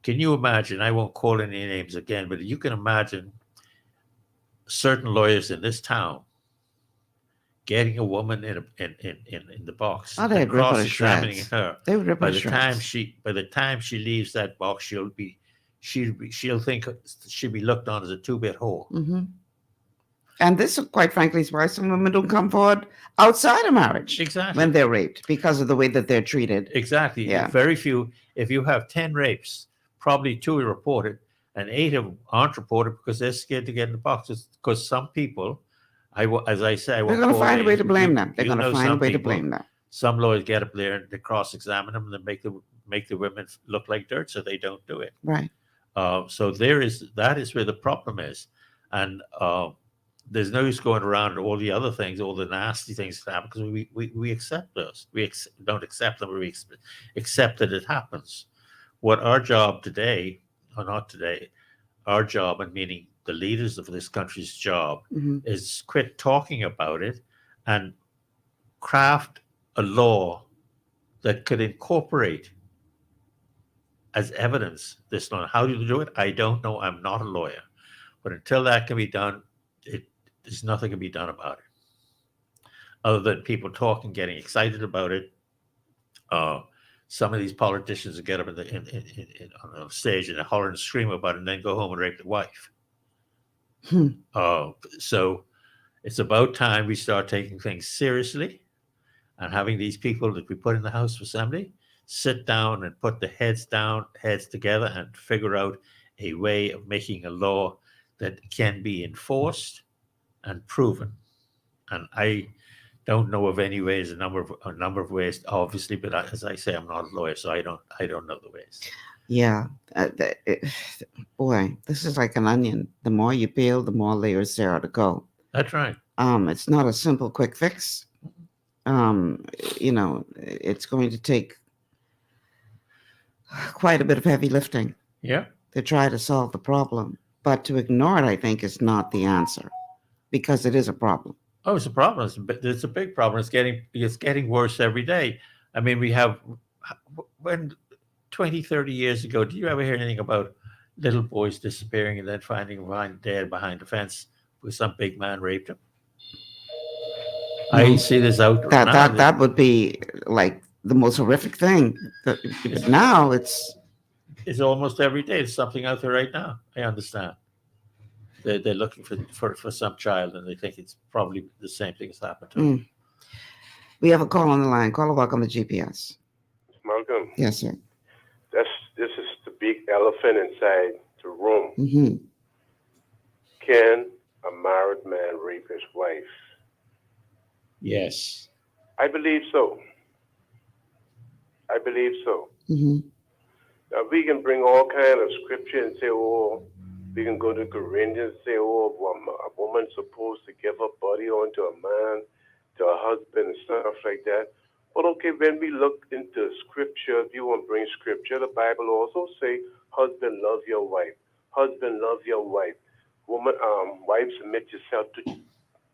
Can you imagine? I won't call any names again, but you can imagine certain lawyers in this town getting a woman in the box, and cross-examining her. They would rip by the time she leaves that box, she'll think she'll be looked on as a two-bit whore. And this, quite frankly, is why some women don't come forward outside of marriage. Exactly. When they're raped, because of the way that they're treated. Exactly. Yeah. Very few. If you have 10 rapes, probably 2 are reported, and 8 of them aren't reported because they're scared to get in the boxes. Because some people, as I say, they're going to find a way to blame them. They're going to find a way to blame them. Some lawyers get up there and they cross-examine them, and they make the women look like dirt, so they don't do it. Right. So that is where the problem is, and there's no use going around and all the other things, all the nasty things that happen, because we accept those. We don't accept them, but we accept that it happens. What our job today, or not today, our job, and meaning the leaders of this country's job, is quit talking about it and craft a law that could incorporate as evidence this law. How do you do it? I don't know. I'm not a lawyer. But until that can be done, there's nothing can be done about it, other than people talking, getting excited about it. Some of these politicians get up on the stage and holler and scream about it, and then go home and rape the wife. So it's about time we start taking things seriously, and having these people that we put in the House of Assembly sit down and put the heads together and figure out a way of making a law that can be enforced and proven. And I don't know of any ways, a number of ways, obviously, but as I say, I'm not a lawyer, so I don't know the ways. Yeah. Boy, this is like an onion. The more you peel, the more layers there are to go. That's right. It's not a simple quick fix. It's going to take quite a bit of heavy lifting. Yeah. To try to solve the problem. But to ignore it, I think, is not the answer, because it is a problem. Oh, it's a problem. It's a big problem. It's getting worse every day. I mean, when 20, 30 years ago, did you ever hear anything about little boys disappearing and then finding them dead behind a fence because some big man raped them? I see this out now. That would be like the most horrific thing. Now it's almost every day. There's something out there right now. I understand. They're looking for some child, and they think it's probably the same thing has happened to them. We have a call on the line. Caller, welcome to GPS. Malcolm. Yes, sir. This is the big elephant inside the room. Mm-hmm. Can a married man rape his wife? Yes. I believe so. Mm-hmm. Now, we can bring all kind of scripture and say, we can go to Corinthians and say, a woman's supposed to give her body onto a man, to a husband and stuff like that. But okay, when we look into scripture, if you want to bring scripture, the Bible also say, husband, love your wife. Husband, love your wife. Woman, wife, submit yourself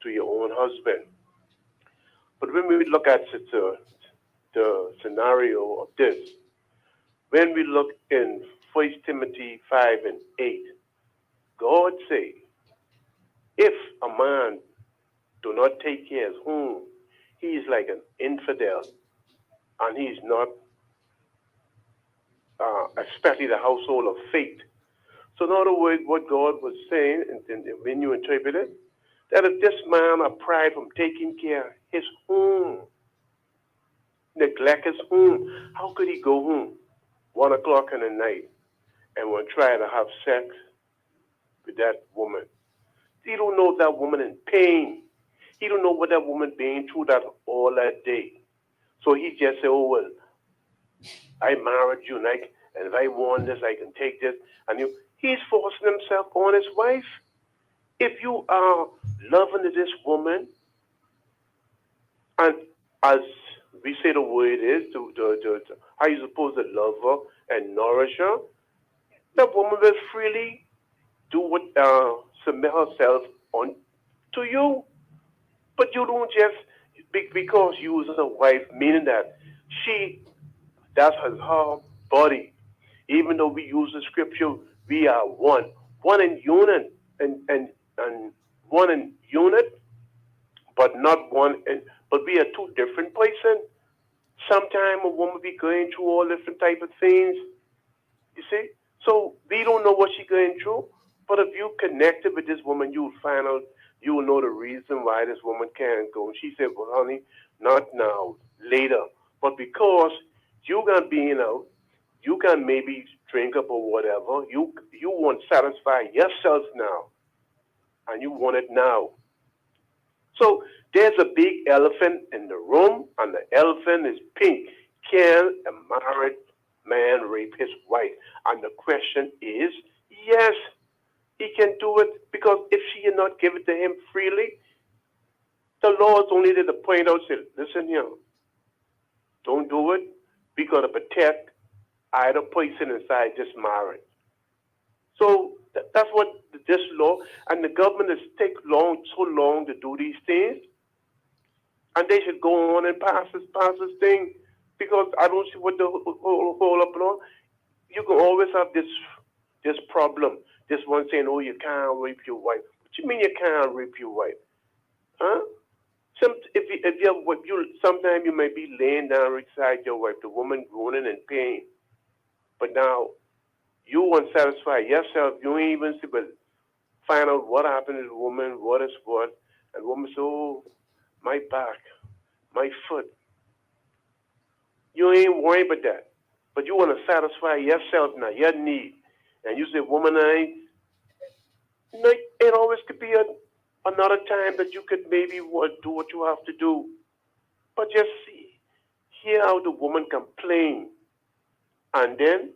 to your own husband. But when we look at the scenario of this, when we look in 1 Timothy 5 and 8, God say, if a man do not take care of his home, he is like an infidel, and he is not, especially the household of faith. So in other words, what God was saying, and when you interpret it, that if this man are pride from taking care of his home, neglect his home, how could he go home 1 o'clock in the night and will try to have sex with that woman? He don't know that woman in pain. He don't know what that woman been through all that day. So he just say, I married you, and if I want this, I can take this. And he's forcing himself on his wife. If you are loving this woman, and as we say the word is, how you supposed to love her and nourish her, that woman will freely do what, submit herself on to you. But you don't just, because you was a wife, meaning that that's her body. Even though we use the scripture, we are one in unit, and one in unit, but not one, but we are two different persons. Sometimes a woman be going through all different type of things, you see? So we don't know what she's going through, but if you connected with this woman, you'll find out, you will know the reason why this woman can't go. And she said, well, honey, not now, later. But because you got being out, you can maybe drink up or whatever, you want to satisfy yourself now, and you want it now. So there's a big elephant in the room, and the elephant is pink. Can a married man rape his wife? And the question is, yes, he can do it, because if she did not give it to him freely, the law is only there to point out, say, listen here, don't do it. We got to protect either person inside this marriage. So that's what this law, and the government has taken so long to do these things, and they should go on and pass this thing, because I don't see what the whole up on. You can always have this problem. This one saying, you can't rape your wife. What you mean you can't rape your wife? Huh? Sometimes you might be laying down beside your wife, the woman groaning in pain. But now, you want to satisfy yourself. You ain't even see, but find out what happened to the woman, what is what. And the woman says, my back, my foot. You ain't worried about that. But you want to satisfy yourself now, your need. and you say womanize, it always could be another time that you could maybe do what you have to do. But just hear how the woman complain, and then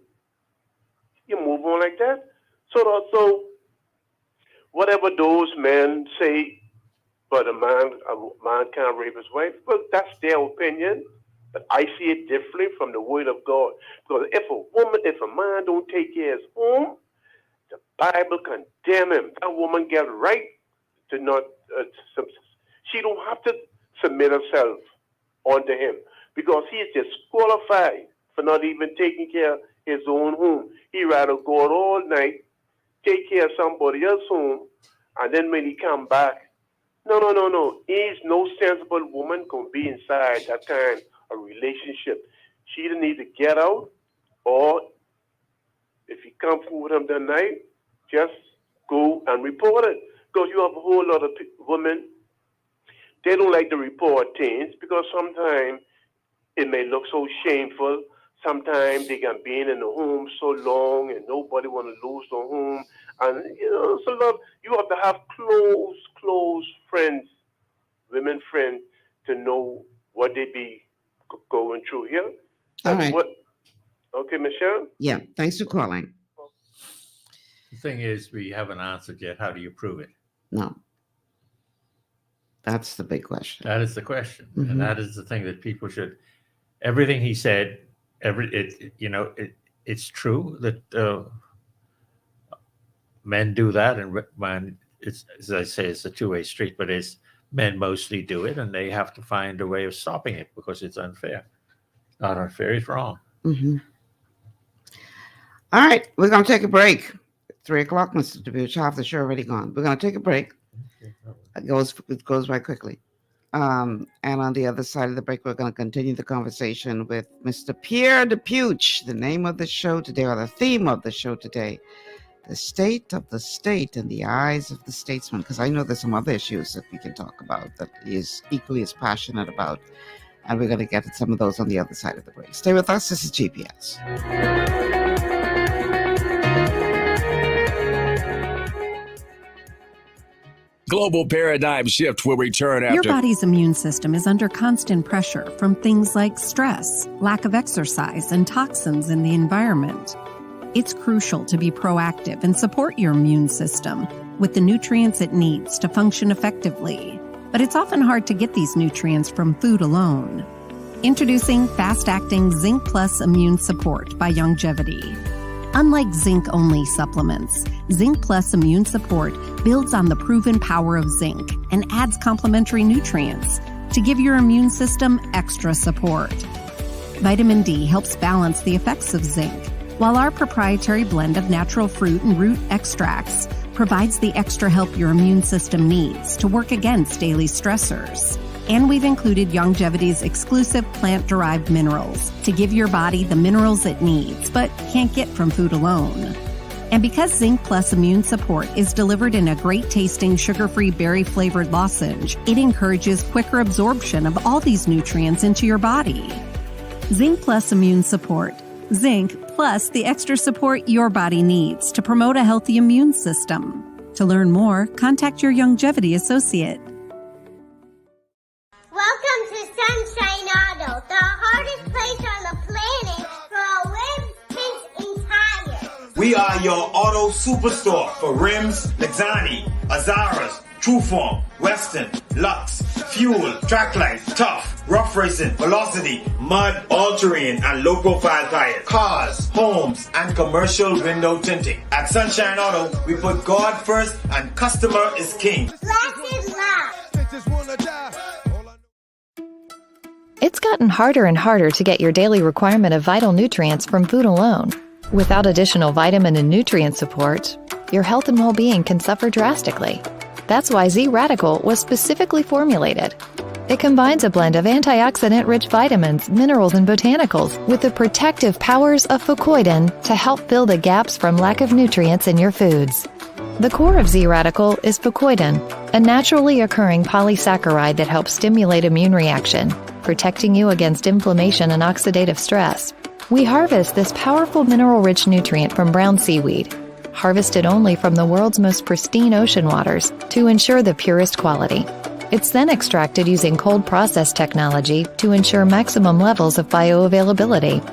you move on like that. So whatever those men say, but a man can't rape his wife, well, that's their opinion. But I see it differently from the word of God. Because if a man don't take care of his home, the Bible condemn him. That woman get right to not, she don't have to submit herself unto him, because he is disqualified for not even taking care of his own home. He rather go out all night, take care of somebody else's home, and then when he come back, no. He's no sensible woman can be inside that kind of relationship. She either need to get out, or if he come through with him that night, just go and report it. Because you have a whole lot of women, they don't like to report things because sometimes it may look so shameful. Sometimes they can be in the home so long and nobody want to lose the home. And, you have to have close friends, women friends, to know what they be going through here. All right. Okay, Michelle? Yeah, thanks for calling. The thing is, we haven't answered yet. How do you prove it? No. That's the big question. That is the question. Mm-hmm. And that is the thing that people should, everything he said, it's true that men do that, and it's, as I say, it's a two-way street, but men mostly do it, and they have to find a way of stopping it because it's unfair. Not unfair, it's wrong. Mm-hmm. All right, we're going to take a break. 3:00, Mr. Dupuch. Half the show already gone. We're going to take a break. It goes right quickly. And on the other side of the break, we're going to continue the conversation with Mr. Pierre Dupuch. The name of the show today, or the theme of the show today, the state of the state in the eyes of the statesman. Because I know there's some other issues that we can talk about that he is equally as passionate about. And we're going to get at some of those on the other side of the break. Stay with us. This is GPS. Global Paradigm Shift will return after. Your body's immune system is under constant pressure from things like stress, lack of exercise, and toxins in the environment. It's crucial to be proactive and support your immune system with the nutrients it needs to function effectively. But it's often hard to get these nutrients from food alone. Introducing fast-acting Zinc Plus Immune Support by Longevity. Unlike zinc-only supplements, Zinc Plus Immune Support builds on the proven power of zinc and adds complementary nutrients to give your immune system extra support. Vitamin D helps balance the effects of zinc, while our proprietary blend of natural fruit and root extracts provides the extra help your immune system needs to work against daily stressors. And we've included Longevity's exclusive plant-derived minerals to give your body the minerals it needs, but can't get from food alone. And because Zinc Plus Immune Support is delivered in a great-tasting, sugar-free, berry-flavored lozenge, it encourages quicker absorption of all these nutrients into your body. Zinc Plus Immune Support. Zinc plus the extra support your body needs to promote a healthy immune system. To learn more, contact your Longevity associate. Welcome to Sunshine Auto, the hardest place on the planet for rims, tints, and tires. We are your auto superstore for rims, Lexani, Azaras, Trueform, Western, Lux, Fuel, Tracklight, Tough, Rough Racing, Velocity, Mud, All-Terrain, and low-profile tires. Cars, homes, and commercial window tinting. At Sunshine Auto, we put God first and customer is king. Blessed love. It's gotten harder and harder to get your daily requirement of vital nutrients from food alone. Without additional vitamin and nutrient support, your health and well-being can suffer drastically. That's why Z-Radical was specifically formulated. It combines a blend of antioxidant-rich vitamins, minerals, and botanicals with the protective powers of fucoidan to help fill the gaps from lack of nutrients in your foods. The core of Z-Radical is fucoidan, a naturally occurring polysaccharide that helps stimulate immune reaction, protecting you against inflammation and oxidative stress. We harvest this powerful mineral-rich nutrient from brown seaweed, harvested only from the world's most pristine ocean waters to ensure the purest quality. It's then extracted using cold process technology to ensure maximum levels of bioavailability.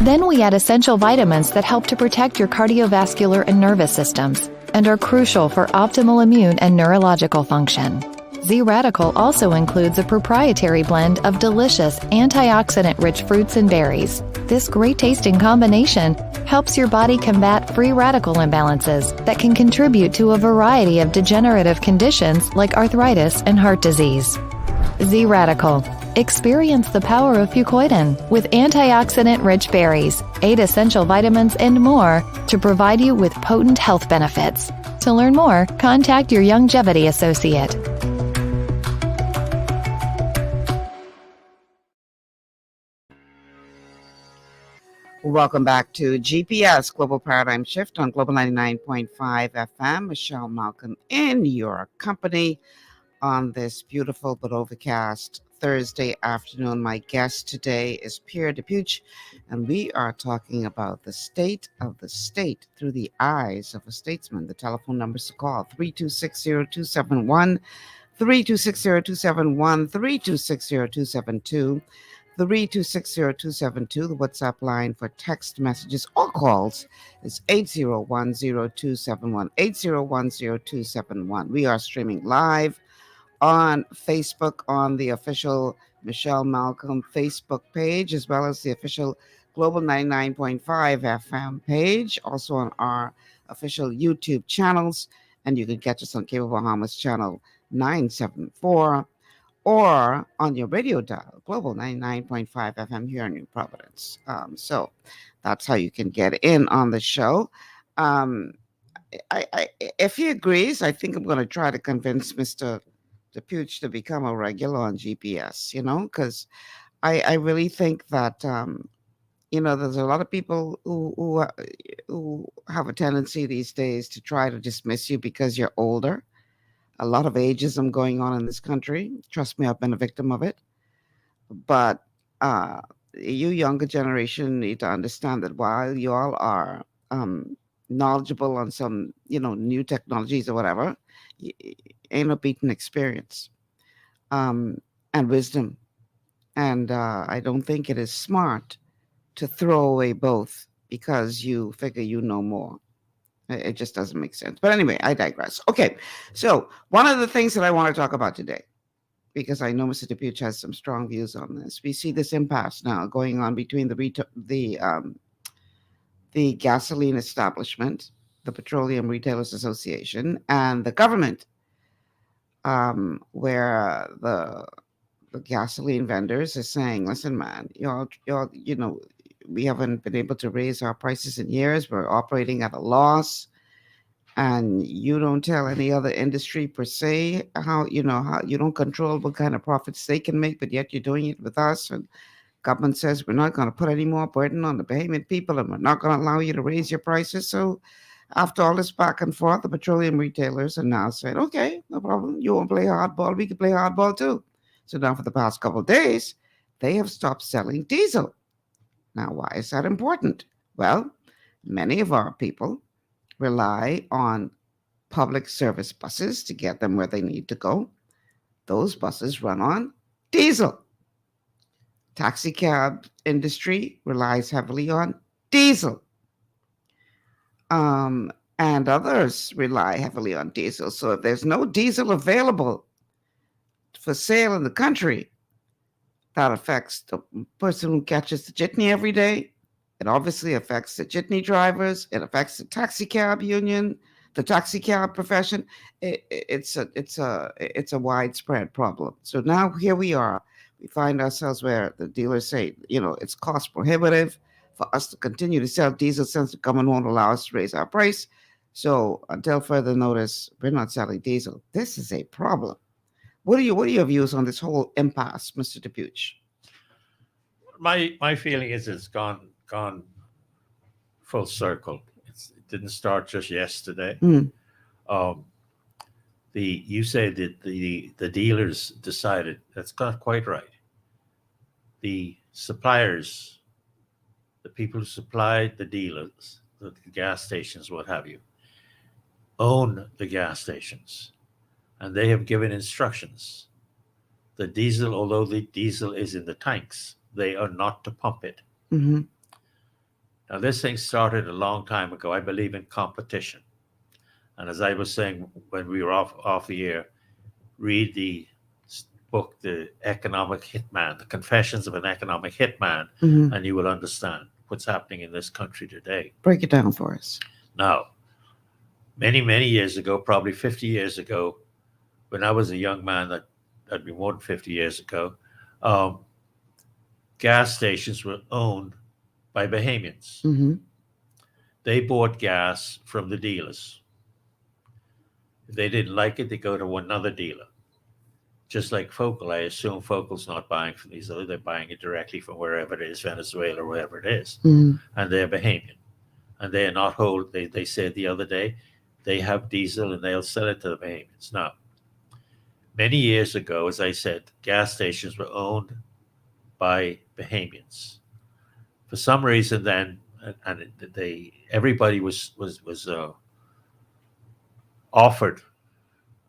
Then we add essential vitamins that help to protect your cardiovascular and nervous systems and are crucial for optimal immune and neurological function. Z-Radical also includes a proprietary blend of delicious antioxidant-rich fruits and berries. This great-tasting combination helps your body combat free radical imbalances that can contribute to a variety of degenerative conditions like arthritis and heart disease. Z-Radical. Experience the power of fucoidan with antioxidant-rich berries, 8 essential vitamins, and more to provide you with potent health benefits. To learn more, contact your Longevity associate. Welcome back to GPS Global Paradigm Shift on Global 99.5 FM. Michelle Malcolm in your company on this beautiful but overcast Thursday afternoon. My guest today is Pierre Dupuch, and we are talking about the state of the state through the eyes of a statesman. The telephone numbers to call 3260271, 3260271, 3260272. 3260272. The WhatsApp line for text messages or calls is 8010271, 8010271. We are streaming live on Facebook on the official Michelle Malcolm Facebook page, as well as the official Global 99.5 FM page, also on our official YouTube channels. And you can catch us on Cable Bahamas channel 974 or on your radio dial, Global 99.5 FM here in New Providence. So that's how you can get in on the show. If he agrees, I think I'm going to try to convince Mr. Dupuch to become a regular on GPS, because I really think that, there's a lot of people who have a tendency these days to try to dismiss you because you're older. A lot of ageism going on in this country. Trust me, I've been a victim of it. But you younger generation need to understand that while you all are knowledgeable on some, new technologies or whatever, ain't no beating experience and wisdom. And I don't think it is smart to throw away both because you figure you know more. It just doesn't make sense. But anyway, I digress. Okay, so one of the things that I want to talk about today, because I know Mr. Dupuch has some strong views on this, we see this impasse now going on between the gasoline establishment, the Petroleum Retailers Association, and the government, where the gasoline vendors are saying, "Listen, man, y'all, we haven't been able to raise our prices in years. We're operating at a loss, and you don't tell any other industry per se how you don't control what kind of profits they can make, but yet you're doing it with us. And government says we're not going to put any more burden on the payment people, and we're not going to allow you to raise your prices." So after all this back and forth, the petroleum retailers are now saying, "Okay, no problem. You want to play hardball? We can play hardball too." So now for the past couple of days, they have stopped selling diesel. Now, why is that important? Well, many of our people rely on public service buses to get them where they need to go. Those buses run on diesel. Taxi cab industry relies heavily on diesel. And others rely heavily on diesel. So if there's no diesel available for sale in the country, that affects the person who catches the jitney every day. It obviously affects the jitney drivers. It affects the taxi cab union, the taxi cab profession. It's a widespread problem. So now here we are. We find ourselves where the dealers say, it's cost prohibitive for us to continue to sell diesel since the government won't allow us to raise our price. So until further notice, we're not selling diesel. This is a problem. What are your views on this whole impasse, Mr. Dupuch? My feeling is it's gone full circle. It didn't start just yesterday. You say that the dealers decided. That's not quite right. The suppliers the people who supplied the dealers, the gas stations, what have you, own the gas stations. And they have given instructions. The diesel, although the diesel is in the tanks, they are not to pump it. Mm-hmm. Now, this thing started a long time ago. I believe in competition. And as I was saying when we were off the air, read the book, The Economic Hitman, The Confessions of an Economic Hitman, Mm-hmm. and you will understand what's happening in this country today. Break it down for us. Now, many, many years ago, probably 50 years ago, when I was a young man, that'd be more than 50 years ago, gas stations were owned by Bahamians. Mm-hmm. They bought gas from the dealers. If they didn't like it, they go to another dealer. Just like Focal, I assume Focal's not buying from these other, they're buying it directly from wherever it is, Venezuela or wherever it is. Mm-hmm. And they're Bahamian. And they are not whole. They said the other day, they have diesel and they'll sell it to the Bahamians. Now, many years ago, as I said, gas stations were owned by Bahamians. For some reason then, and everybody was offered,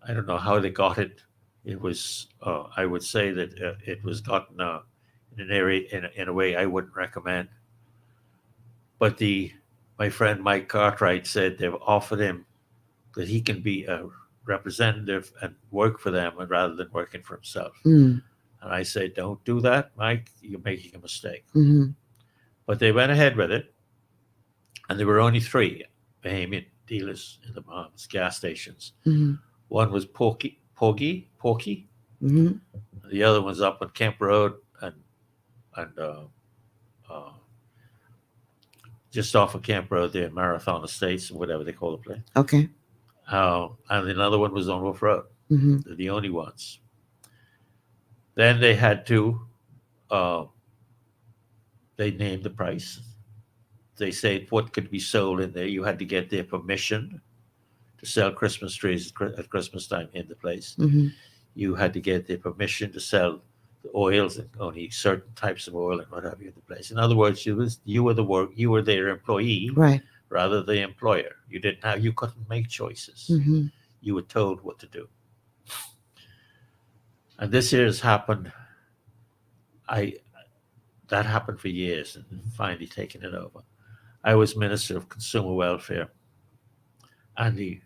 I don't know how they got it. It was, I would say that it was gotten in an area, in a way I wouldn't recommend. But my friend Mike Cartwright said they've offered him that he can be a representative and work for them rather than working for himself. Mm. And I said, don't do that, Mike. You're making a mistake. Mm-hmm. But they went ahead with it. And there were only 3 Bahamian dealers in the Bahamas, gas stations. Mm-hmm. One was Porky. Mm-hmm. The other one's up on Kemp Road and just off of Kemp Road there, Marathon Estates, or whatever they call the place. Okay. And another one was on Wolf Road. Mm-hmm. They're the only ones. Then they had to, they named the price. They said what could be sold in there. You had to get their permission to sell Christmas trees at Christmas time in the place. Mm-hmm. You had to get their permission to sell the oils and only certain types of oil and what have you in the place. In other words, you were their employee, right, rather the employer. You couldn't make choices. Mm-hmm. You were told what to do. And this year has happened. That happened for years and finally taken it over. I was Minister of Consumer Welfare, and the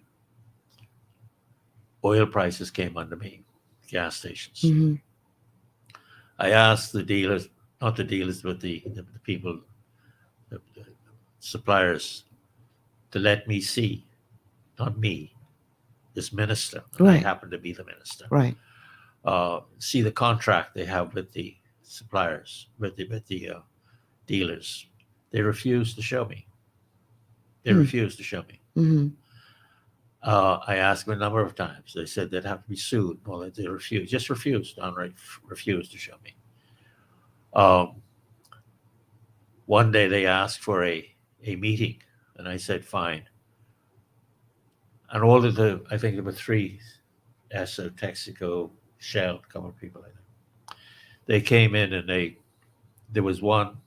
oil prices came under me, gas stations. Mm-hmm. I asked the dealers, not the dealers, but the people, the suppliers, to let me see, not me, this minister. And right. I happen to be the minister. Right. See the contract they have with the suppliers, with the dealers. They refused to show me. They refused to show me. Mm-hmm. I asked them a number of times. They said they'd have to be sued. Well, they refused, just refused, downright refused to show me. One day they asked for a meeting, and I said, fine. And all of I think there were 3, Esso, Texaco, Shell, a couple of people like that. They came in and there was one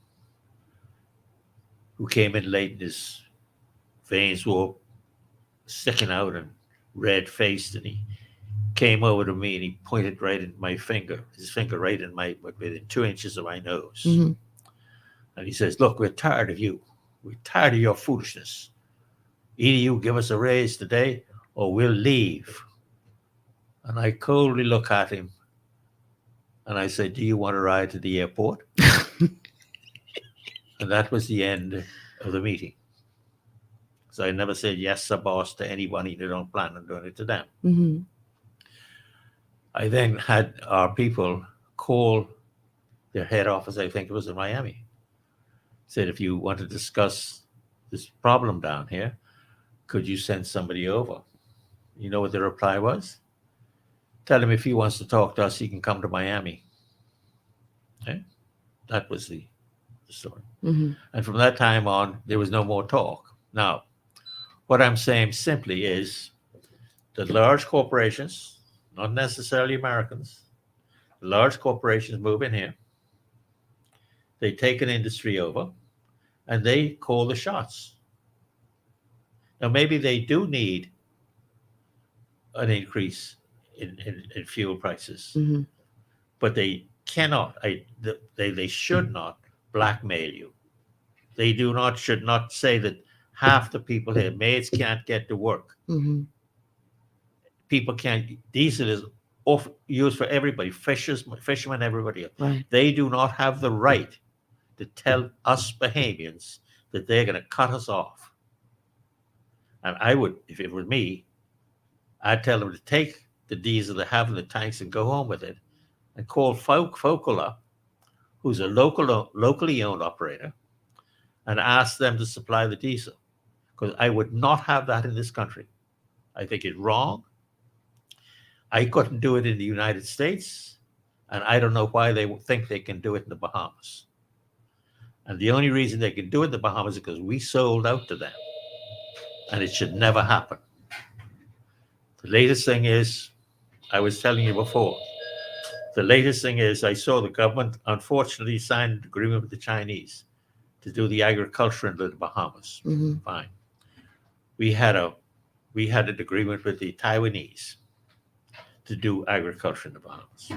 who came in late and his veins were sticking out and red-faced, and he came over to me and he pointed right in my finger, his finger right in within 2 inches of my nose. Mm-hmm. And he says, look, we're tired of you. We're tired of your foolishness. Either you give us a raise today or we'll leave. And I coldly look at him and I said, do you want to ride to the airport? And that was the end of the meeting. So I never said yes, sir, boss, to anybody that don't plan on doing it to them. Mm-hmm. I then had our people call their head office, I think it was in Miami. Said, if you want to discuss this problem down here, could you send somebody over? You know what the reply was? Tell him if he wants to talk to us, he can come to Miami. Okay? That was the story. Mm-hmm. And from that time on, there was no more talk. Now, what I'm saying simply is that large corporations, not necessarily Americans, large corporations move in here. They take an industry over. and they call the shots. Now, maybe they do need an increase in fuel prices, but they cannot, they should not blackmail you. They should not say that half the people here, maids can't get to work. People can't, diesel is used for everybody, fishermen, everybody else. Right. They do not have the right to tell us Bahamians that they're going to cut us off. And I would, if it were me, I'd tell them to take the diesel they have in the tanks and go home with it, and call Focal up, who's a locally owned operator, and ask them to supply the diesel. Because I would not have that in this country. I think it's wrong. I couldn't do it in the United States, and I don't know why they think they can do it in the Bahamas. And the only reason they can do it in the Bahamas is because we sold out to them. And it should never happen. The latest thing is, I was telling you before, the latest thing is I saw the government unfortunately signed an agreement with the Chinese to do the agriculture in the Bahamas. Fine. We had an agreement with the Taiwanese to do agriculture in the Bahamas.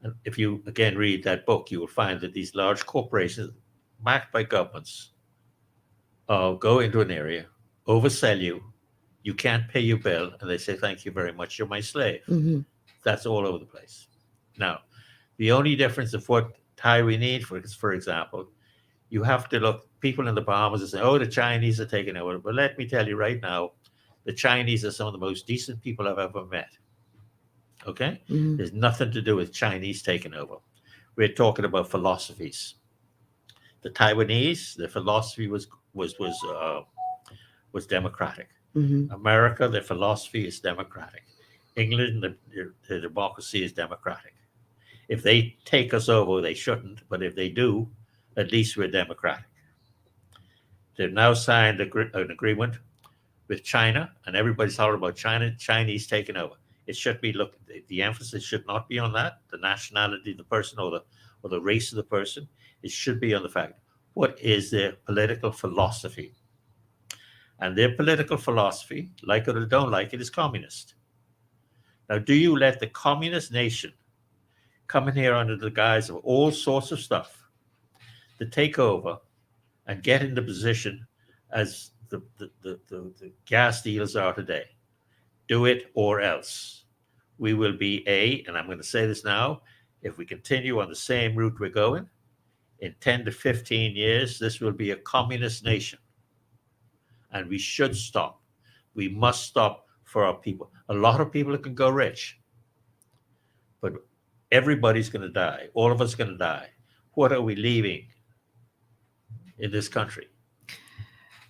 And if you again read that book, you will find that these large corporations backed by governments go into an area, oversell you, you can't pay your bill, and they say, thank you very much, you're my slave. That's all over the place. Now, the only difference of what Taiwan needs, for example, you have to look, people in the Bahamas and say, oh, the Chinese are taking over. But let me tell you right now, the Chinese are some of the most decent people I've ever met. Okay? There's nothing to do with Chinese taking over. We're talking about philosophies. The Taiwanese, their philosophy was democratic. America, their philosophy is democratic. England, the democracy is democratic. If they take us over, they shouldn't, but if they do, at least we're democratic. They've now signed an agreement with China, and everybody's talking about Chinese taking over. It should be, the emphasis should not be on that, the nationality of the person or the race of the person. It should be on the fact, what is their political philosophy? And their political philosophy, like it or don't like it, is communist. Now, do you let the communist nation come in here under the guise of all sorts of stuff to take over and get in the position as the gas dealers are today? Do it or else. We will be and I'm going to say this now, if we continue on the same route we're going, in 10 to 15 years, this will be a communist nation. And we should stop. We must stop for our people. A lot of people can go rich, but everybody's going to die. All of us are going to die. What are we leaving in this country?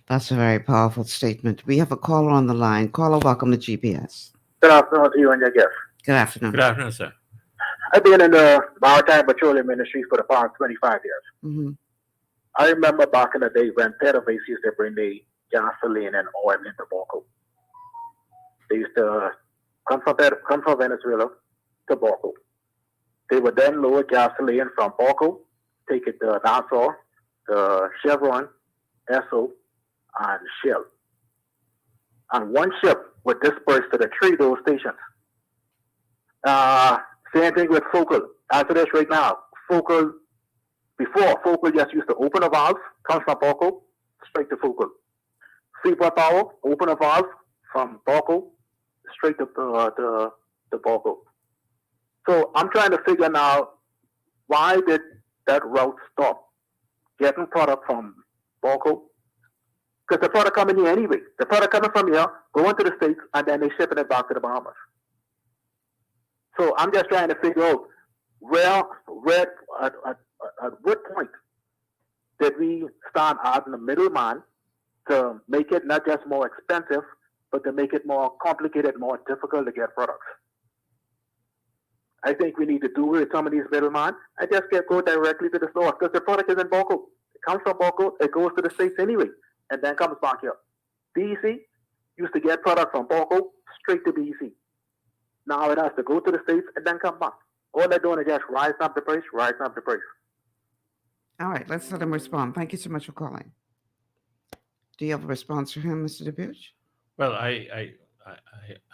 That's a very powerful statement. We have a caller on the line. Caller, welcome to GPS. Good afternoon to you and your guest. Good afternoon. Good afternoon, sir. I've been in the maritime petroleum industry for the past 25 years. I remember back in the day when PDVSA used to bring the gasoline and oil into Baco. They used to come from Venezuela to Baco. They would then load gasoline from Baco, take it to Nassau, to Chevron, Esso, and Shell. And one ship would disperse to the 3 of those stations. Same thing with Focal. Answer this right now. Focal just used to open a valve, comes from Baco, straight to Focal. Freeport Power, open a valve from Baco, straight to Baco. So I'm trying to figure now, why did that route stop? Getting product from Baco, because the product coming here anyway. The product coming from here, going to the States, and then they shipping it back to the Bahamas. So I'm just trying to figure out at what point did we start adding a middleman to make it not just more expensive, but to make it more complicated, more difficult to get products. I think we need to do with some of these middlemen and just go directly to the source, because the product is in Baco. It comes from Baco, it goes to the States anyway, and then comes back here. BEC used to get product from Baco straight to BEC. Now it has to go to the States and then come back. All they're doing is just rising up the price. All right, let's let him respond. Thank you so much for calling. Do you have a response for him, Mr. Dupuch? Well, I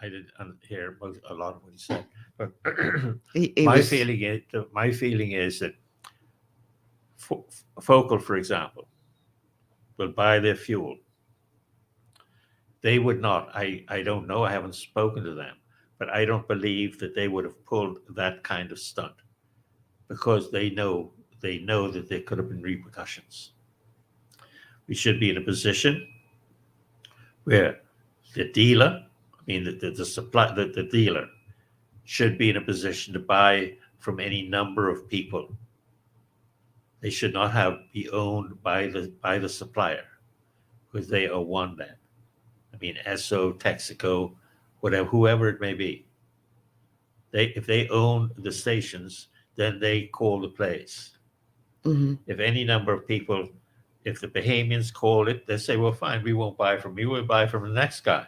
didn't hear a lot of what he said, but my feeling is that Focal, for example, will buy their fuel. They would not. I don't know. I haven't spoken to them, but I don't believe that they would have pulled that kind of stunt because they know that there could have been repercussions. We should be in a position where the dealer, the dealer should be in a position to buy from any number of people. They should not be owned by the supplier because they are one then. I mean, Esso, Texaco, whatever, whoever it may be. If they own the stations, then they call the plays. Mm-hmm. If any number of people, if the Bahamians call it, they say, well, fine, we won't buy from you, we'll buy from the next guy.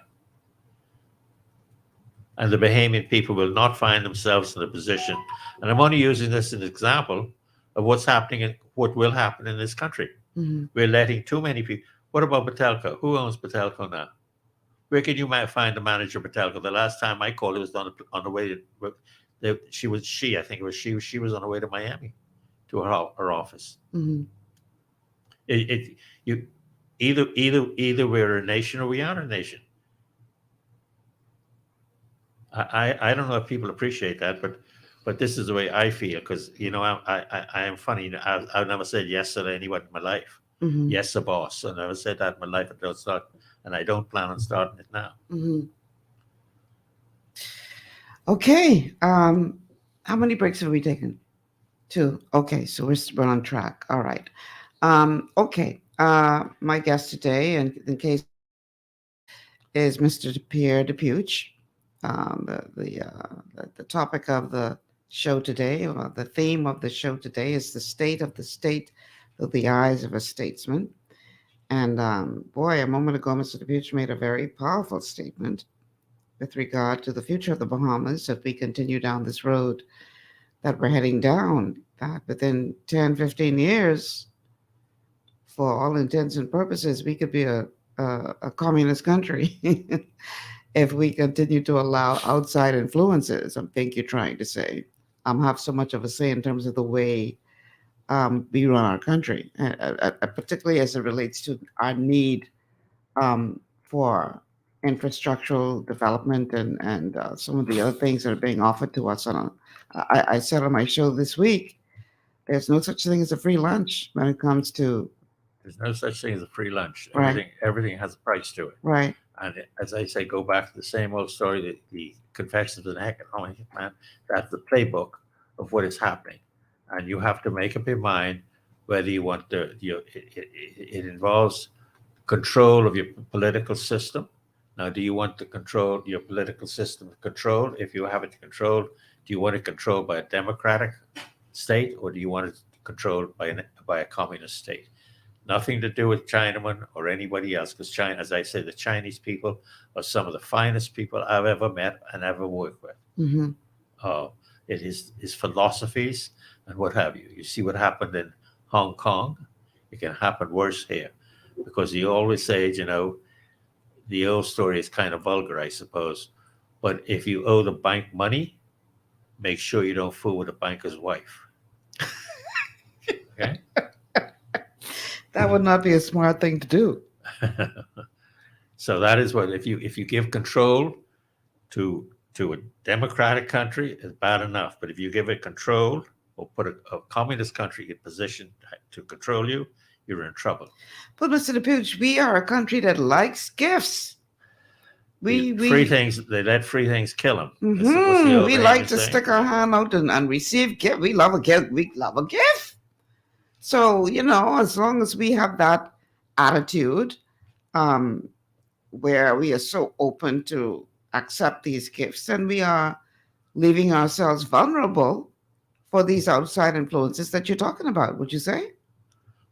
And the Bahamian people will not find themselves in a position, and I'm only using this as an example of what's happening and what will happen in this country. Mm-hmm. We're letting too many people. What about Batelco? Who owns Batelco now? Where can you find the manager of Batelco? The last time I called, it was on the way to. She was on her way to Miami, to her office. Mm-hmm. Either we're a nation or we aren't a nation. I don't know if people appreciate that, but this is the way I feel because I am funny. I've never said yes to anyone in my life. Mm-hmm. Yes, a boss. I never said that in my life. And I don't plan on starting it now. Mm-hmm. Okay. How many breaks have we taken? 2. Okay, so we're on track. All right. Okay. My guest today, in case, is Mr. Pierre Dupuch. The topic of the show today, or the theme of the show today, is the state of the state through the eyes of a statesman. And boy, a moment ago, Mr. Dupuch made a very powerful statement with regard to the future of the Bahamas if we continue down this road that we're heading down, that within 10, 15 years, for all intents and purposes, we could be a communist country if we continue to allow outside influences. I think you're trying to say, have so much of a say in terms of the way we run our country, particularly as it relates to our need for infrastructural development and some of the other things that are being offered to us. I said on my show this week, there's no such thing as a free lunch when it comes to. There's no such thing as a free lunch. Right. Everything has a price to it. Right. And as I say, go back to the same old story, the Confessions of an Economic Man. That's the playbook of what is happening. And you have to make up your mind whether you want to. It involves control of your political system. Now, do you want to control your political system? Control, if you have it controlled, do you want it controlled by a democratic state, or do you want it controlled by a communist state? Nothing to do with Chinaman or anybody else, because China, as I say, the Chinese people are some of the finest people I've ever met and ever worked with. Mm-hmm. It is his philosophies and what have you. You see what happened in Hong Kong? It can happen worse here, because you always say, the old story is kind of vulgar, I suppose. But if you owe the bank money, make sure you don't fool with the banker's wife. Okay? That would not be a smart thing to do. So that is what, if you give control to a democratic country, it's bad enough. But if you give it control or put a communist country in position to control you, you're in trouble. But Mr. Dupuch, we are a country that likes gifts. Free things, they let free things kill them. Mm-hmm. We like to stick our hand out and receive gift. We love a gift. We love a gift. So, as long as we have that attitude, where we are so open to accept these gifts, then we are leaving ourselves vulnerable for these outside influences that you're talking about, would you say?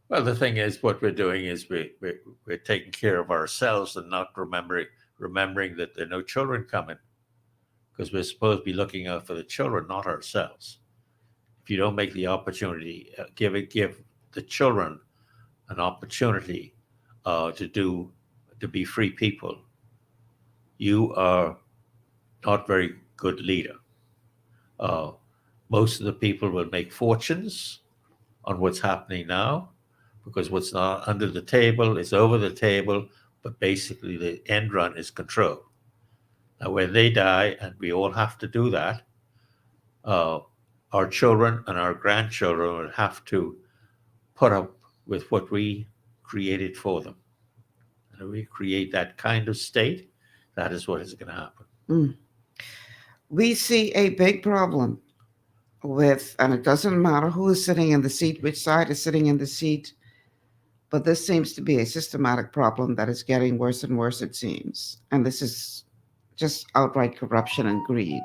Well, the thing is, what we're doing is we're taking care of ourselves and not remembering that there are no children coming, because we're supposed to be looking out for the children, not ourselves. If you don't make the opportunity, give the children an opportunity to be free people, you are not very good leader. Most of the people will make fortunes on what's happening now, because what's not under the table is over the table, but basically the end run is control. Now, when they die, and we all have to do that, our children and our grandchildren will have to put up with what we created for them. And if we create that kind of state, that is what is going to happen. We see a big problem with, and it doesn't matter who is sitting in the seat, which side is sitting in the seat, but this seems to be a systematic problem that is getting worse and worse, it seems. And this is just outright corruption and greed,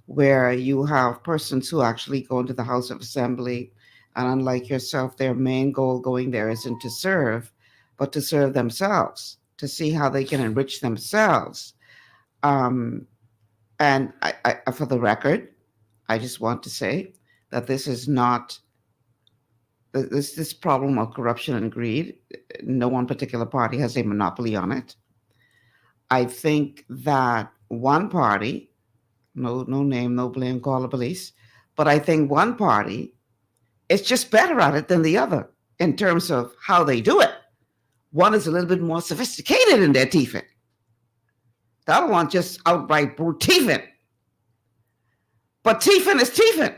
where you have persons who actually go into the House of Assembly, and unlike yourself, their main goal going there isn't to serve, but to serve themselves, to see how they can enrich themselves. And I, for the record, I just want to say that this is not, this problem of corruption and greed, no one particular party has a monopoly on it. I think that one party, no name, no blame, call the police, but I think one party is just better at it than the other in terms of how they do it. One is a little bit more sophisticated in their thieving. The other one just outright brute thieving. But thieving is thieving.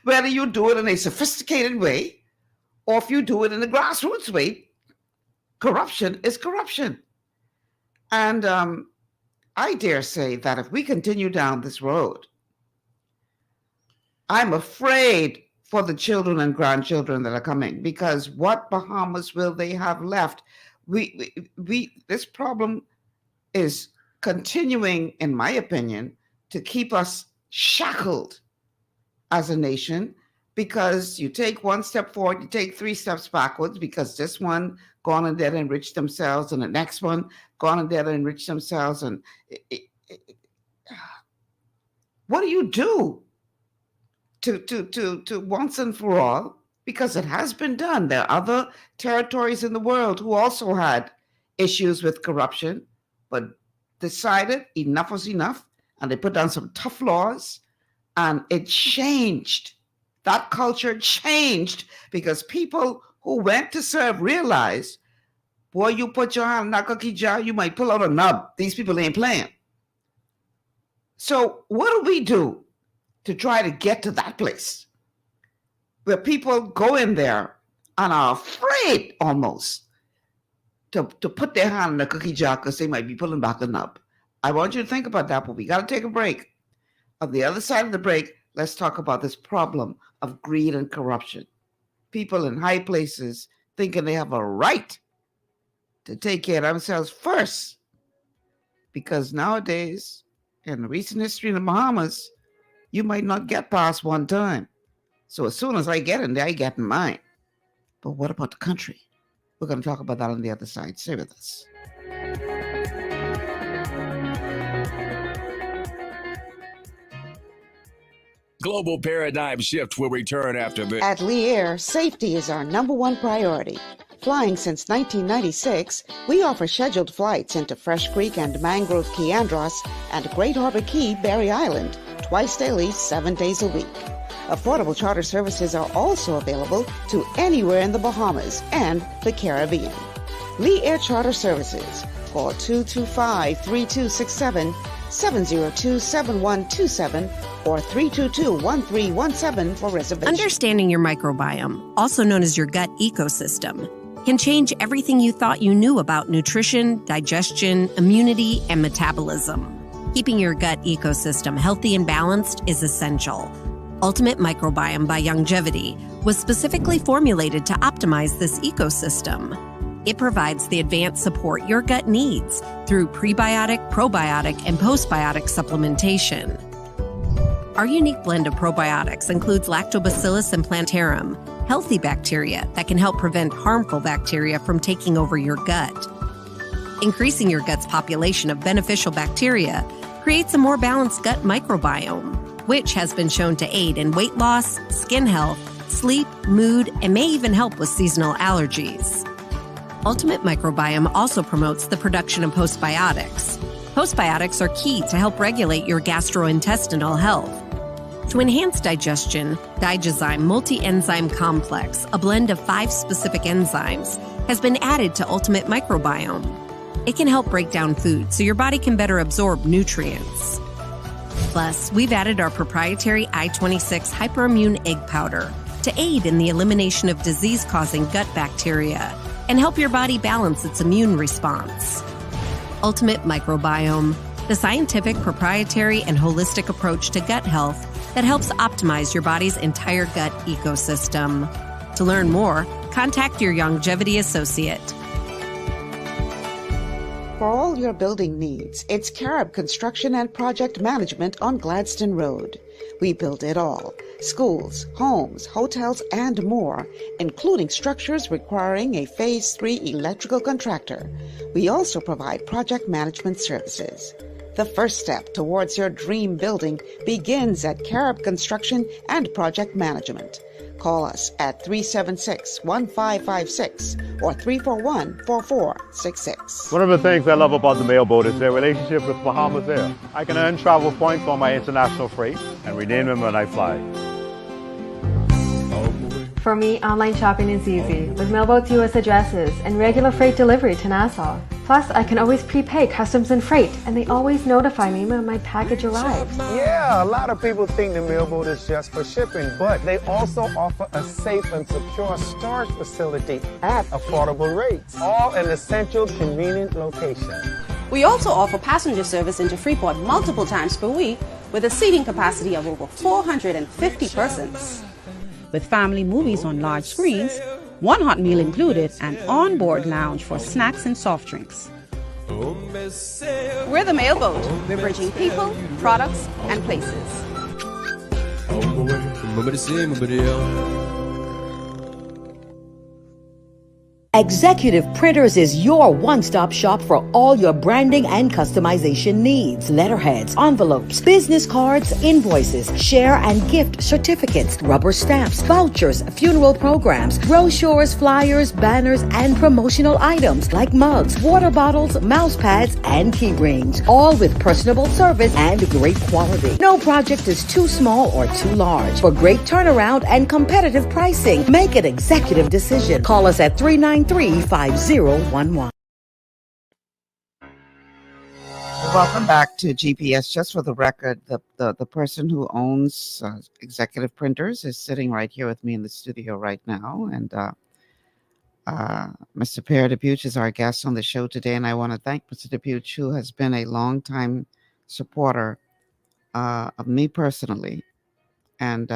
Whether you do it in a sophisticated way or if you do it in a grassroots way, corruption is corruption. And I dare say that if we continue down this road, I'm afraid for the children and grandchildren that are coming, because what Bahamas will they have left? This problem is continuing, in my opinion, to keep us shackled as a nation, because you take one step forward, you take 3 steps backwards, because this one gone and there enrich themselves, and the next one gone and there enrich themselves. And what do you do to once and for all? Because it has been done. There are other territories in the world who also had issues with corruption, but decided enough was enough, and they put down some tough laws, and it changed. That culture changed because people who went to serve realized, boy, you put your hand in that cookie jar, you might pull out a nub. These people ain't playing. So what do we do to try to get to that place where people go in there and are afraid almost to put their hand in the cookie jar because they might be pulling back a nub? I want you to think about that, but we got to take a break. On the other side of the break, let's talk about this problem of greed and corruption. People in high places thinking they have a right to take care of themselves first. Because nowadays, in the recent history in the Bahamas, you might not get past one time. So as soon as I get in there, I get in mine. But what about the country? We're going to talk about that on the other side. Stay with us. Global Paradigm Shift will return after this. At Lee Air, safety is our #1 priority. Flying since 1996, we offer scheduled flights into Fresh Creek and Mangrove Key Andros and Great Harbor Key, Berry Island, twice daily, 7 days a week. Affordable charter services are also available to anywhere in the Bahamas and the Caribbean. Lee Air Charter Services. Call 225-3267, 702-7127, or 322-1317 for reservations. Understanding your microbiome, also known as your gut ecosystem, can change everything you thought you knew about nutrition, digestion, immunity, and metabolism. Keeping your gut ecosystem healthy and balanced is essential. Ultimate Microbiome by Longevity was specifically formulated to optimize this ecosystem. It provides the advanced support your gut needs through prebiotic, probiotic, and postbiotic supplementation. Our unique blend of probiotics includes Lactobacillus and Plantarum, healthy bacteria that can help prevent harmful bacteria from taking over your gut. Increasing your gut's population of beneficial bacteria creates a more balanced gut microbiome, which has been shown to aid in weight loss, skin health, sleep, mood, and may even help with seasonal allergies. Ultimate Microbiome also promotes the production of postbiotics. Postbiotics are key to help regulate your gastrointestinal health. To enhance digestion, Digizyme Multi-Enzyme Complex, a blend of 5 specific enzymes, has been added to Ultimate Microbiome. It can help break down food so your body can better absorb nutrients. Plus, we've added our proprietary I-26 Hyperimmune Egg Powder to aid in the elimination of disease-causing gut bacteria and help your body balance its immune response. Ultimate Microbiome, the scientific, proprietary, and holistic approach to gut health that helps optimize your body's entire gut ecosystem. To learn more, contact your longevity associate. For all your building needs, it's Carib Construction and Project Management on Gladstone Road. We build it all: schools, homes, hotels, and more, including structures requiring a Phase 3 electrical contractor. We also provide project management services. The first step towards your dream building begins at Carib Construction and Project Management. Call us at 376-1556 or 341-4466. One of the things I love about the mailboat is their relationship with Bahamas Air. I can earn travel points on my international freight and redeem them when I fly. For me, online shopping is easy, with Mailboat's U.S. addresses and regular freight delivery to Nassau. Plus, I can always prepay customs and freight, and they always notify me when my package arrives. Yeah, a lot of people think the Mailboat is just for shipping, but they also offer a safe and secure storage facility at affordable rates, all in a central, convenient location. We also offer passenger service into Freeport multiple times per week with a seating capacity of over 450 persons. With family movies on large screens, one hot meal included, and onboard lounge for snacks and soft drinks. We're the Mailboat. We're bridging people, products, and places. Executive Printers is your one-stop shop for all your branding and customization needs. Letterheads, envelopes, business cards, invoices, share and gift certificates, rubber stamps, vouchers, funeral programs, brochures, flyers, banners, and promotional items like mugs, water bottles, mouse pads, and key rings, all with personable service and great quality. No project is too small or too large. For great turnaround and competitive pricing, make an executive decision. Call us at 393-5011. Welcome back to GPS. Just for the record, the person who owns Executive Printers is sitting right here with me in the studio right now, and Mr. Pierre Dupuch is our guest on the show today, and I want to thank Mr. Dupuch, who has been a longtime supporter of me personally, and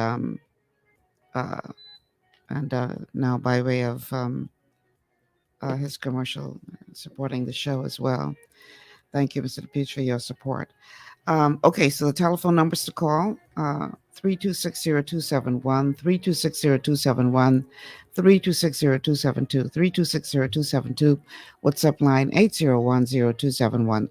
now by way of his commercial supporting the show as well. Thank you, Mr. Dupuch, for your support. Okay, so the telephone numbers to call, 3260271, 3260271, 3260272, 3260272, WhatsApp line 8010271,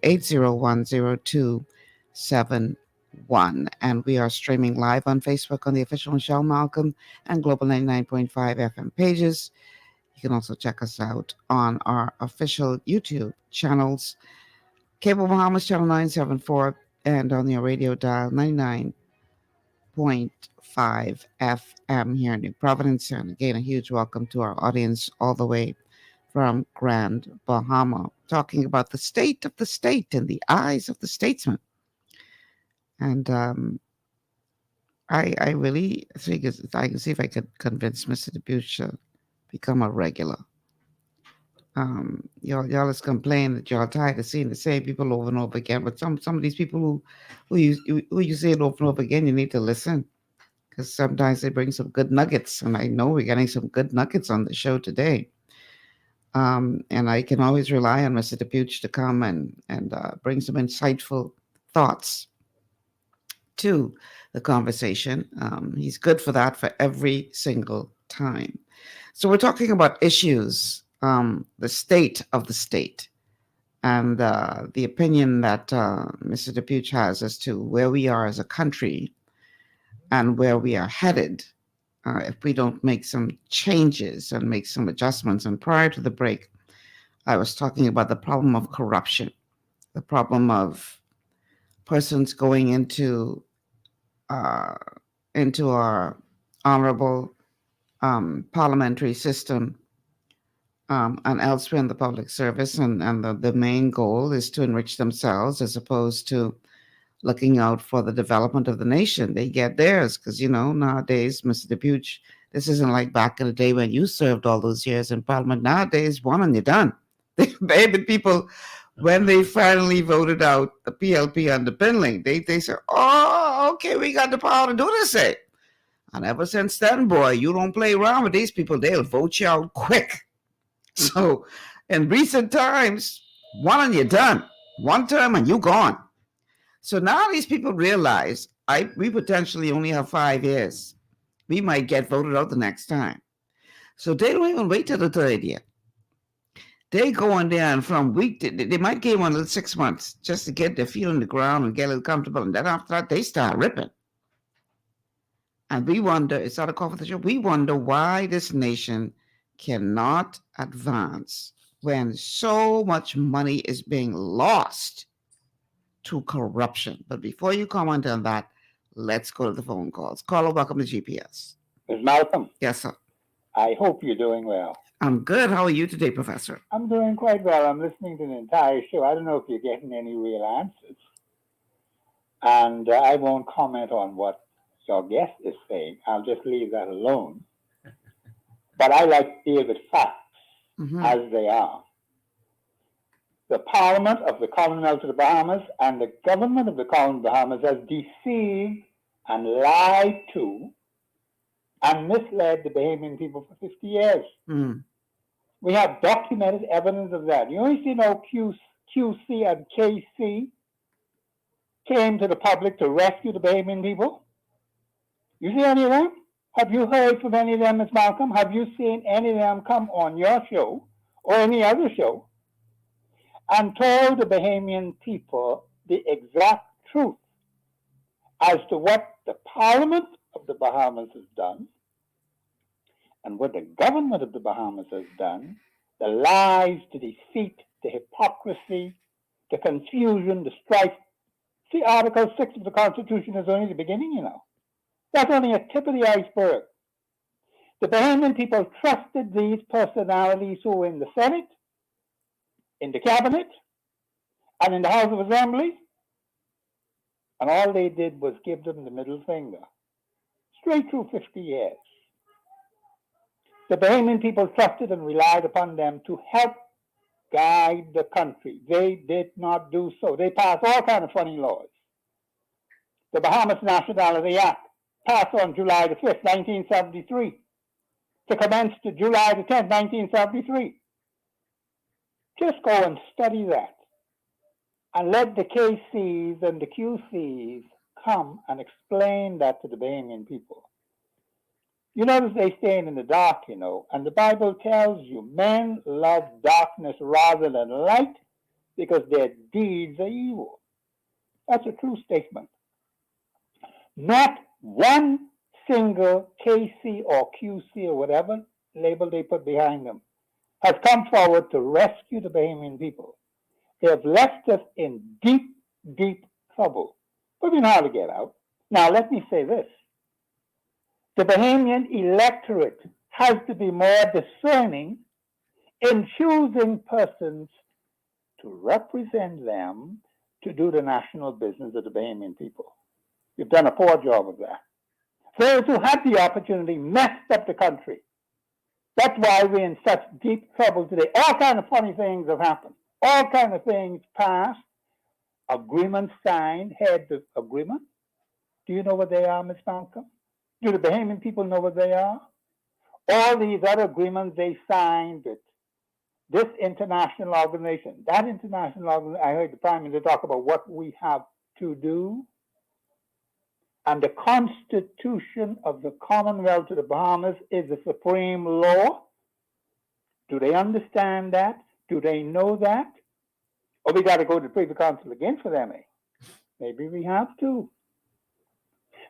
8010271. And we are streaming live on Facebook on the official Michelle Malcolm and Global 99.5 FM pages. You can also check us out on our official YouTube channels, Cable Bahamas Channel 974, and on your radio dial 99.5 FM here in New Providence. And again, a huge welcome to our audience all the way from Grand Bahama, talking about the state of the state in the eyes of the statesman. And I really think I can see if I could convince Mr. Dupuch to become a regular. Y'all is complaining that y'all tired of seeing the same people over and over again. But some of these people who you see it over and over again, you need to listen, because sometimes they bring some good nuggets, and I know we're getting some good nuggets on the show today. And I can always rely on Mr. Dupuch to come and bring some insightful thoughts to the conversation. He's good for that for every single time. So we're talking about issues, the state of the state, and the opinion that Mr. Dupuch has as to where we are as a country and where we are headed if we don't make some changes and make some adjustments. And prior to the break, I was talking about the problem of corruption, the problem of persons going into our honorable parliamentary system and elsewhere in the public service, and the main goal is to enrich themselves as opposed to looking out for the development of the nation. They get theirs because, nowadays, Mr. Dupuch, this isn't like back in the day when you served all those years in Parliament. Nowadays, one and you're done. The people, when they finally voted out the PLP under Pinling, they said, oh, okay, we got the power to do this. And ever since then, boy, you don't play around with these people. They'll vote you out quick. So in recent times, one and you're done. One term and you're gone. So now these people realize we potentially only have 5 years. We might get voted out the next time. So they don't even wait till the third year. They go on there and from week to, they might give one a little 6 months just to get their feet on the ground and get a little comfortable. And then after that, they start ripping. And we wonder, it's not a call for the show, we wonder why this nation cannot advance when so much money is being lost to corruption. But before you comment on that, let's go to the phone calls. Caller, welcome to GPS. Ms. Malcolm. Yes, sir. I hope you're doing well. I'm good. How are you today, Professor? I'm doing quite well. I'm listening to the entire show. I don't know if you're getting any real answers. And I won't comment on what your guest is saying. I'll just leave that alone. But I like to deal with facts as they are. The Parliament of the Commonwealth of the Bahamas and the government of the Commonwealth of the Bahamas has deceived and lied to and misled the Bahamian people for 50 years. We have documented evidence of that. You only see now QC and KC came to the public to rescue the Bahamian people. You see any of them? Have you heard from any of them, Ms. Malcolm? Have you seen any of them come on your show or any other show and told the Bahamian people the exact truth as to what the Parliament of the Bahamas has done and what the government of the Bahamas has done, the lies, the deceit, the hypocrisy, the confusion, the strife. See, Article 6 of the Constitution is only the beginning, you know. That's only a tip of the iceberg. The Bahamian people trusted these personalities who were in the Senate, in the Cabinet, and in the House of Assembly, and all they did was give them the middle finger, straight through 50 years. The Bahamian people trusted and relied upon them to help guide the country. They did not do so. They passed all kinds of funny laws. The Bahamas Nationality Act, passed on July the 5th, 1973, to commence to July the 10th, 1973. Just go and study that and let the KCs and the QCs come and explain that to the Bahamian people. You notice they staying in the dark, you know, and the Bible tells you men love darkness rather than light because their deeds are evil. That's a true statement. Not one single KC or QC or whatever label they put behind them has come forward to rescue the Bahamian people. They have left us in deep, deep trouble. But we know how to get out. Now, let me say this. The Bahamian electorate has to be more discerning in choosing persons to represent them to do the national business of the Bahamian people. You've done a poor job of that. Those who had the opportunity messed up the country. That's why we're in such deep trouble today. All kinds of funny things have happened. All kinds of things passed. Agreements signed, heads of agreement. Do you know what they are, Ms. Malcolm? Do the Bahamian people know what they are? All these other agreements they signed with this international organization, that international organization. I heard the Prime Minister talk about what we have to do. And the Constitution of the Commonwealth of the Bahamas is the supreme law. Do they understand that? Do they know that? Or we got to go to the Privy Council again for them, eh? Maybe we have to.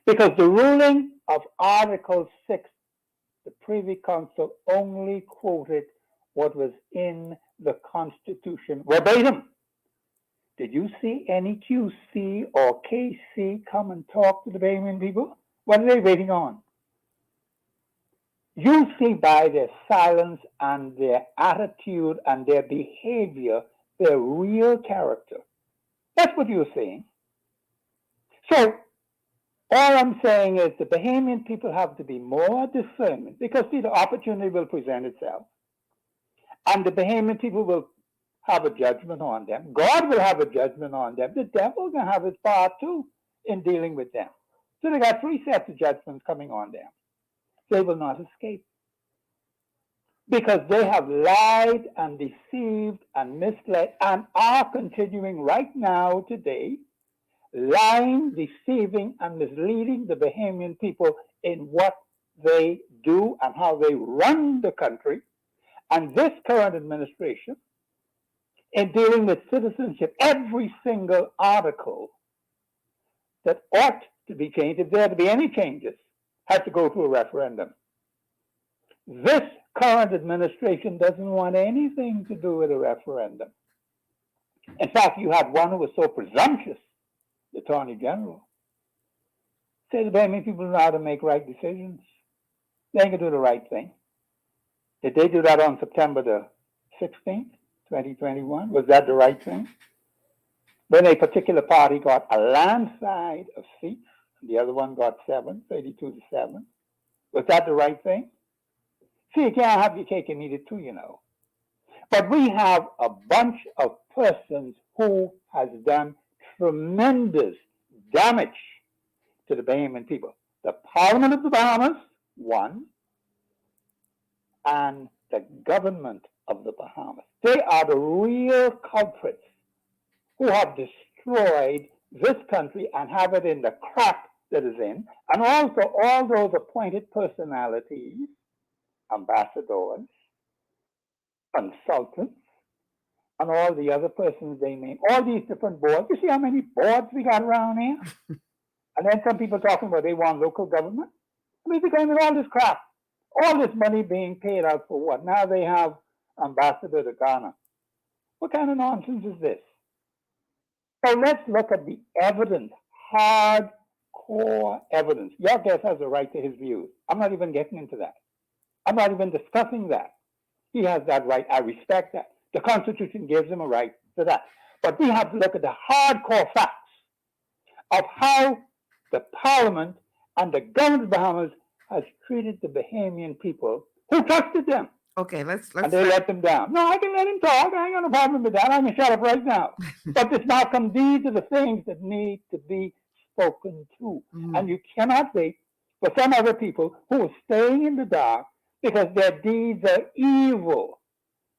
Because the ruling of Article 6 the Privy Council only quoted what was in the Constitution verbatim. Did you see any QC or KC come and talk to the Bahamian people? What are they waiting on? You see by their silence and their attitude and their behavior, their real character. That's what you're saying. So, all I'm saying is the Bahamian people have to be more discernment because see, the opportunity will present itself. And the Bahamian people will have a judgment on them. God will have a judgment on them. The devil can have his part too in dealing with them. So they got 3 sets of judgments coming on them. They will not escape. Because they have lied and deceived and misled and are continuing right now today, lying, deceiving, and misleading the Bahamian people in what they do and how they run the country. And this current administration, in dealing with citizenship, every single article that ought to be changed, if there are to be any changes, has to go through a referendum. This current administration doesn't want anything to do with a referendum. In fact, you had one who was so presumptuous, the Attorney General, say the Bahamian people know how to make right decisions. They can do the right thing. Did they do that on September the 16th, 2021? Was that the right thing? When a particular party got a landslide of seats, and the other one got 7, 32 to 7, was that the right thing? See, you can't have your cake and eat it too, you know. But we have a bunch of persons who has done tremendous damage to the Bahamian people. The Parliament of the Bahamas, one, and the government of the Bahamas. They are the real culprits who have destroyed this country and have it in the crack that is in. And also all those appointed personalities, ambassadors, consultants, and all the other persons they name, all these different boards. You see how many boards we got around here? And then some people talking about they want local government. I mean, they're with all this crap. All this money being paid out for what? Now they have ambassador to Ghana. What kind of nonsense is this? So let's look at the evidence, hardcore evidence. Your guest has a right to his views. I'm not even getting into that. I'm not even discussing that. He has that right. I respect that. The Constitution gives him a right to that. But we have to look at the hardcore facts of how the Parliament and the government of the Bahamas has treated the Bahamian people who trusted them. Okay, let's and they let them down. No, I can let him talk. I ain't got no problem with that. I can shut up right now. But this Malcolm, these are the things that need to be spoken to. And you cannot wait for some other people who are staying in the dark because their deeds are evil.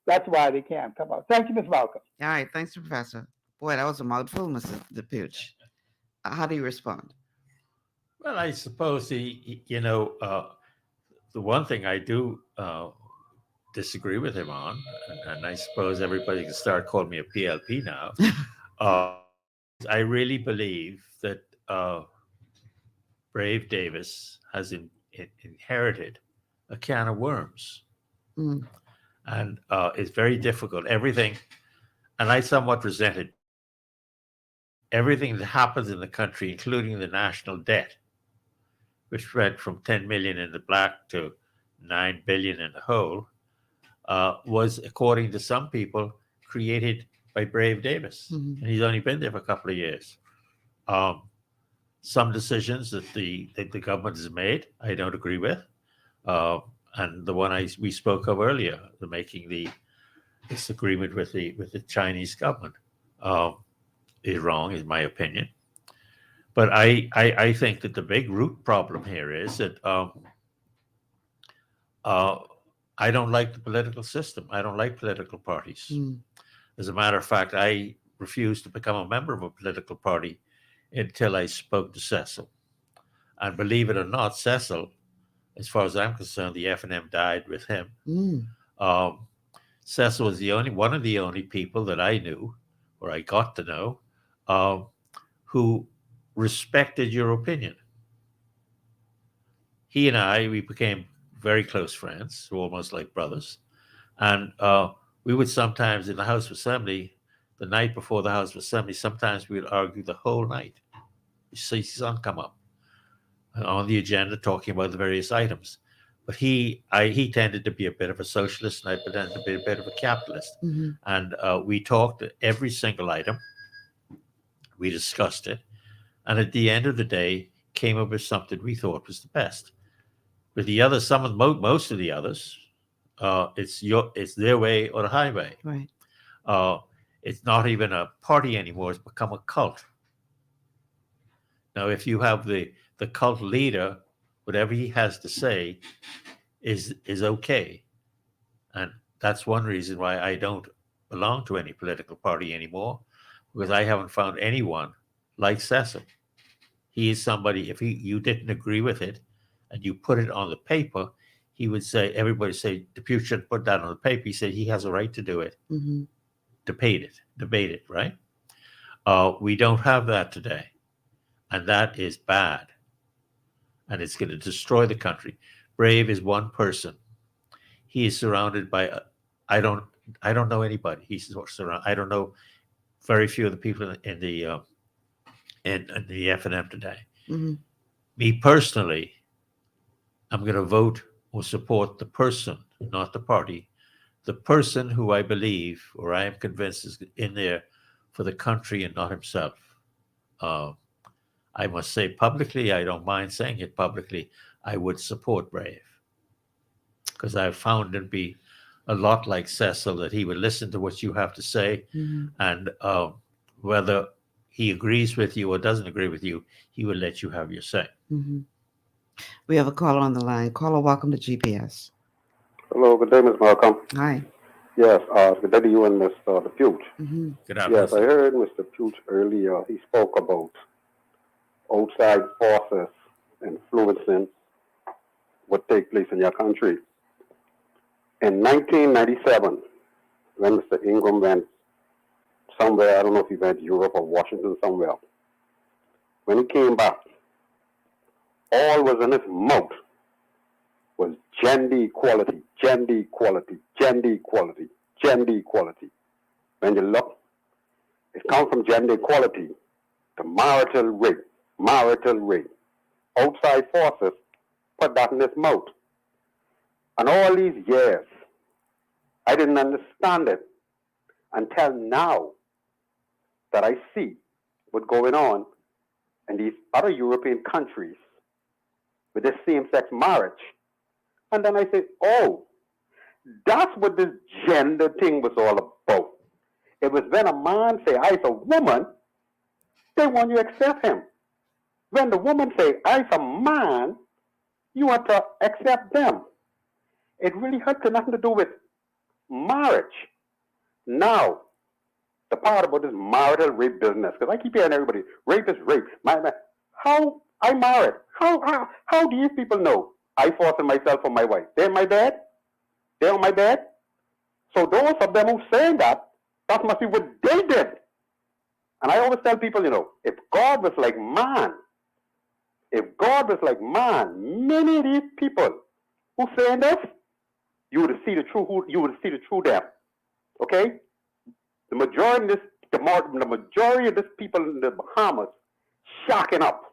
That's why they can't come out. Thank you, Ms. Malcolm. All right, thanks, Professor. Boy, that was a mouthful, Mr. Dupuch. How do you respond? Well, I suppose the one thing I do disagree with him on, and I suppose everybody can start calling me a PLP now. I really believe that Brave Davis has inherited a can of worms. And it's very difficult. Everything, and I somewhat resented everything that happens in the country, including the national debt, which went from 10 million in the black to 9 billion in the hole, was, according to some people, created by Brave Davis. And he's only been there for a couple of years. Some decisions that the government has made, I don't agree with. And the one we spoke of earlier, making this agreement with the Chinese government, is wrong, in my opinion. But I think that the big root problem here is that I don't like the political system. I don't like political parties. As a matter of fact, I refused to become a member of a political party until I spoke to Cecil. And believe it or not, Cecil, as far as I'm concerned, the F&M died with him. Cecil was one of the only people that I knew, or I got to know, who respected your opinion. He and we became very close friends, almost like brothers. And we would sometimes, in the House of Assembly, the night before the House of Assembly, sometimes we would argue the whole night. You see sun come up on the agenda talking about the various items. But he tended to be a bit of a socialist, and I pretended to be a bit of a capitalist. Mm-hmm. And we talked every single item. We discussed it. And at the end of the day, came up with something we thought was the best. With the others, most of the others, it's their way or the highway. Right. It's not even a party anymore. It's become a cult. Now, if you have the cult leader, whatever he has to say is okay. And that's one reason why I don't belong to any political party anymore, because I haven't found anyone like Cecil. He is somebody, if you didn't agree with it and you put it on the paper, he would say, everybody say, Dupuch should put that on the paper. He said he has a right to do it, Mm-hmm. debate it, right? We don't have that today. And that is bad. And it's going to destroy the country. Brave is one person. He is surrounded by, I don't know anybody. He's surrounded. I don't know very few of the people in the F&M today. Mm-hmm. Me personally, I'm going to vote or support the person, not the party. The person who I believe, or I am convinced, is in there for the country and not himself. I must say publicly, I don't mind saying it publicly, I would support Brave. Because I've found him be a lot like Cecil, that he would listen to what you have to say, Mm-hmm. and whether he agrees with you or doesn't agree with you, he will let you have your say. Mm-hmm. We have a caller on the line. Caller, welcome to GPS. Hello, good day, Ms. Malcolm. Hi. Yes, good day to you and Mr. Dupuch. Mm-hmm. Good afternoon. Yes, I heard Mr. Dupuch earlier. He spoke about outside forces influencing what takes place in your country. In 1997, when Mr. Ingram went somewhere, I don't know if he went to Europe or Washington somewhere, when he came back, all was in his mouth was gender equality, gender equality, gender equality, gender equality. When you look, it comes from gender equality to marital rape. Outside forces put that in his mouth. And all these years, I didn't understand it until now that I see what's going on in these other European countries with this same-sex marriage. And then I say, oh, that's what this gender thing was all about. It was when a man say, I's a woman, they want you to accept him. When the woman say, I's a man, you want to accept them. It really had nothing to do with marriage. Now, the part about this marital rape business, because I keep hearing everybody, rape is rape. How I married? How do you people know I forced myself for my wife? They're my bed? They're on my bed? So those of them who saying that must be what they did. And I always tell people, if God was like man, many of these people who saying this, you would see the true them. Okay? The majority of this people in the Bahamas shocking up.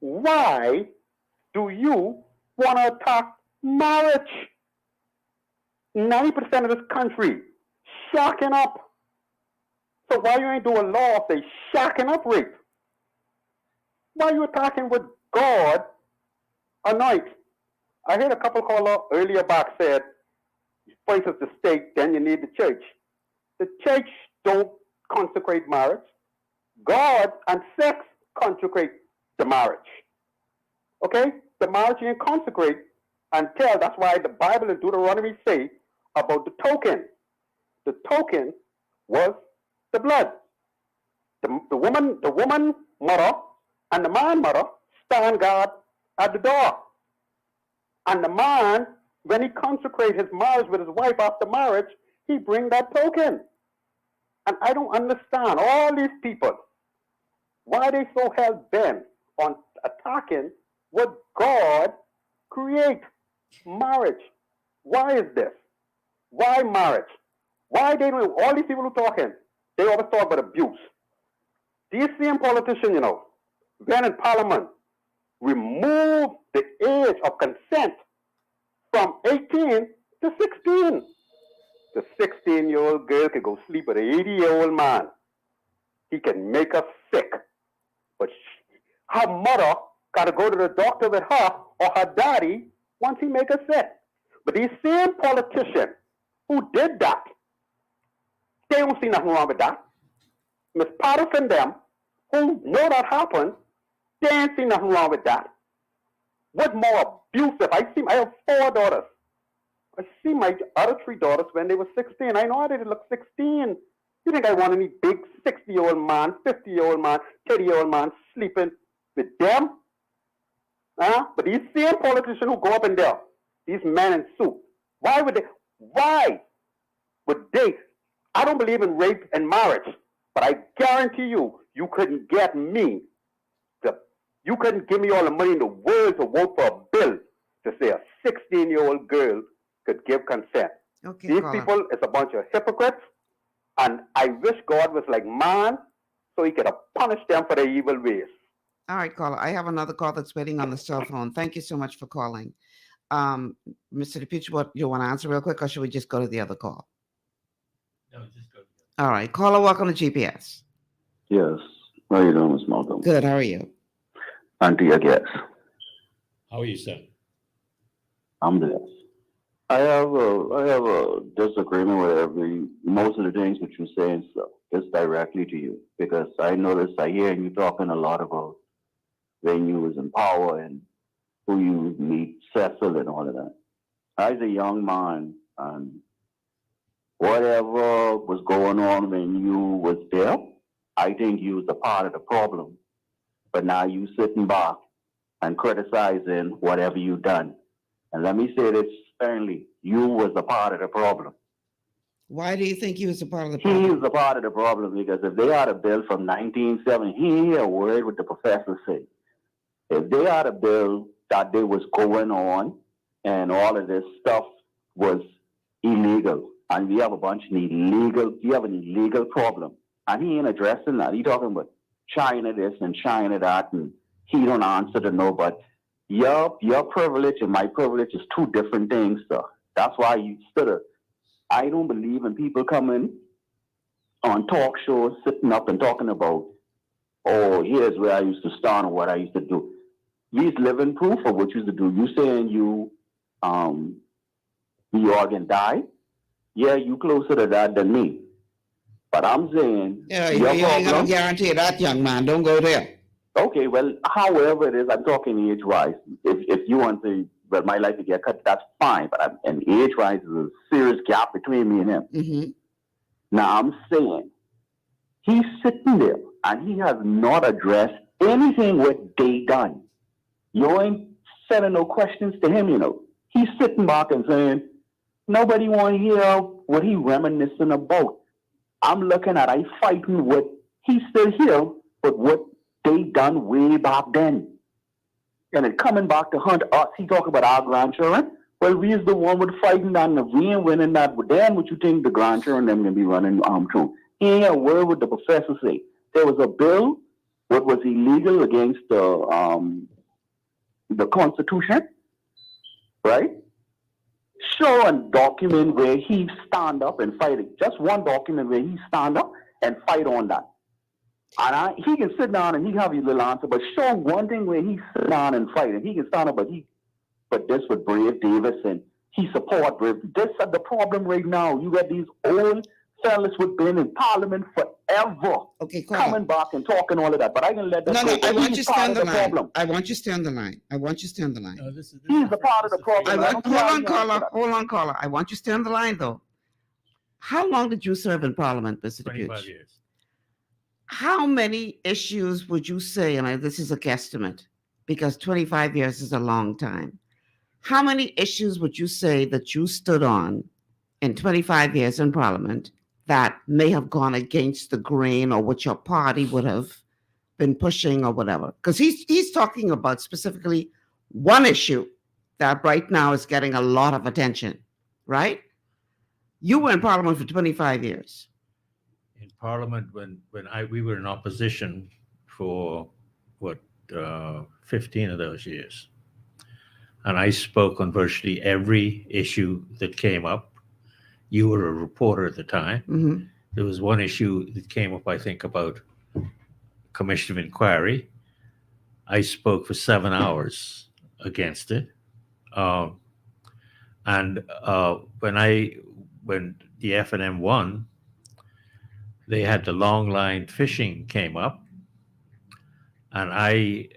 Why do you want to attack marriage? 90% of this country shocking up. So why you ain't do a law of say shocking up rape? Why you attacking what God anoint? I heard a couple caller earlier back said, first is the state, then you need the church. The church don't consecrate marriage. God and sex consecrate the marriage. Okay? The marriage you can consecrate until, that's why the Bible in Deuteronomy say about the token. The token was the blood. The woman mother and the man mother stand guard at the door. And the man, when he consecrates his marriage with his wife after marriage, he bring that token. And I don't understand all these people, why they so hell-bent on attacking would God create marriage? Why is this? Why marriage? Why they don't, all these people who talking, they always talk about abuse. These same politicians, you know, when in Parliament, remove the age of consent from 18 to 16. The 16-year-old girl can go sleep with an 80-year-old man. He can make her sick. But her mother got to go to the doctor with her or her daddy once he make her sick. But these same politicians who did that, they don't see nothing wrong with that. Ms. Patterson them, who know that happened, they ain't see nothing wrong with that. What more abusive? I have 4 daughters. I see my other 3 daughters when they were 16. I know how they look 16. You think I want any big 60-year-old man, 50-year-old man, 30-year-old man sleeping with them? Huh? But these same politicians who go up in there, these men in suits, why would they? I don't believe in rape and marriage, but I guarantee you couldn't get me. You couldn't give me all the money in the world to vote for a bill to say a 16-year-old girl could give consent. Okay, These Colin. people is a bunch of hypocrites, and I wish God was like man so he could have punished them for their evil ways. All right, caller. I have another call that's waiting on the cell phone. Thank you so much for calling. Mr. Dupuch, what you want to answer real quick, or should we just go to the other call? No, just go. All right, caller, welcome to GPS. Yes. How you doing, Ms. Malcolm? Good. How are you? Auntie, I guess. How are you, sir? I'm blessed. I have a disagreement with most of the things that you're saying, so just directly to you, because I notice I hear you talking a lot about when you was in power and who you meet, Cecil and all of that. As a young man, and whatever was going on when you was there, I think you was a part of the problem. But now you sitting back and criticizing whatever you done. And let me say this sternly, you was a part of the problem. Why do you think he was a part of the He problem? was a part of the problem because if they had a bill from 1970, he didn't hear a word what the professor said. If they had a bill that they was going on and all of this stuff was illegal, and we have an illegal problem, and he ain't addressing that. He talking about China this and China that, and he don't answer to no, but your privilege and my privilege is 2 different things, sir. That's why I don't believe in people coming on talk shows, sitting up and talking about, oh, here's where I used to start and what I used to do. He's living proof of what you used to do. You saying the organ died? Yeah, you closer to that than me. But I'm saying, Yeah, you ain't gonna guarantee that, young man. Don't go there. Okay, well, however it is, I'm talking age-wise. If you want to, but my life to get cut, that's fine. But and age-wise, there's a serious gap between me and him. Mm-hmm. Now I'm saying, he's sitting there and he has not addressed anything what they done. You ain't sending no questions to him, you know. He's sitting back and saying, nobody want to hear what he reminiscing about. I'm looking at, I fighting what he's still here, but what they done way back then. And then coming back to hunt us, he talk about our grandchildren. Well, we is the one with fighting that, and if we ain't winning that, but then what you think the grandchildren them gonna be running through? He ain't a word what the professor say. There was a bill what was illegal against the Constitution, right? Show a document where he stand up and fight it. Just one document where he stand up and fight on that. And he can sit down and he have his little answer, but show one thing where he sit down and fight, and he can stand up, but this with Brave Davis and he support Brave. This is the problem right now. You got these old fellas who've been in Parliament forever, coming back and talking all of that. But I can let that go. I want you to stay on the line. I want you to stay on the line. I want you to stay on the line. He's a part of the problem. Hold on, caller. I want you to stay on the line, though. How long did you serve in Parliament, Mr. Dupuch? 25 years. How many issues would you say, and this is a guesstimate, because 25 years is a long time. How many issues would you say that you stood on in 25 years in Parliament that may have gone against the grain or what your party would have been pushing or whatever? Because he's talking about specifically one issue that right now is getting a lot of attention, right? You were in Parliament for 25 years. In Parliament, when we were in opposition for 15 of those years, and I spoke on virtually every issue that came up. You were a reporter at the time. Mm-hmm. There was one issue that came up, I think, about Commission of Inquiry. I spoke for 7 hours against it. And when the F&M won, they had the long line fishing came up, and I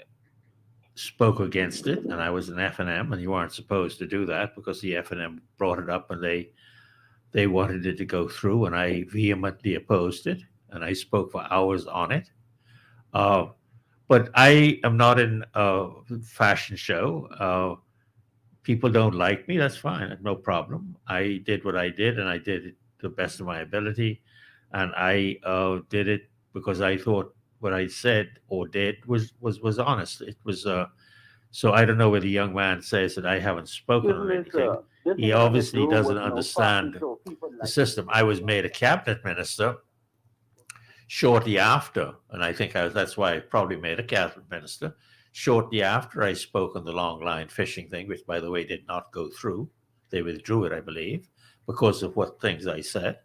spoke against it, and I was an F&M, and you weren't supposed to do that because the F&M brought it up, and they wanted it to go through, and I vehemently opposed it, and I spoke for hours on it. But I am not in a fashion show. People don't like me. That's fine. No problem. I did what I did, and I did it to the best of my ability. And I did it because I thought what I said or did was honest. It was so I don't know where the young man says that I haven't spoken on anything. He obviously doesn't understand the system. I was made a cabinet minister shortly after, and I think that's why I probably made a cabinet minister. Shortly after I spoke on the long line fishing thing, which, by the way, did not go through. They withdrew it, I believe, because of what things I said.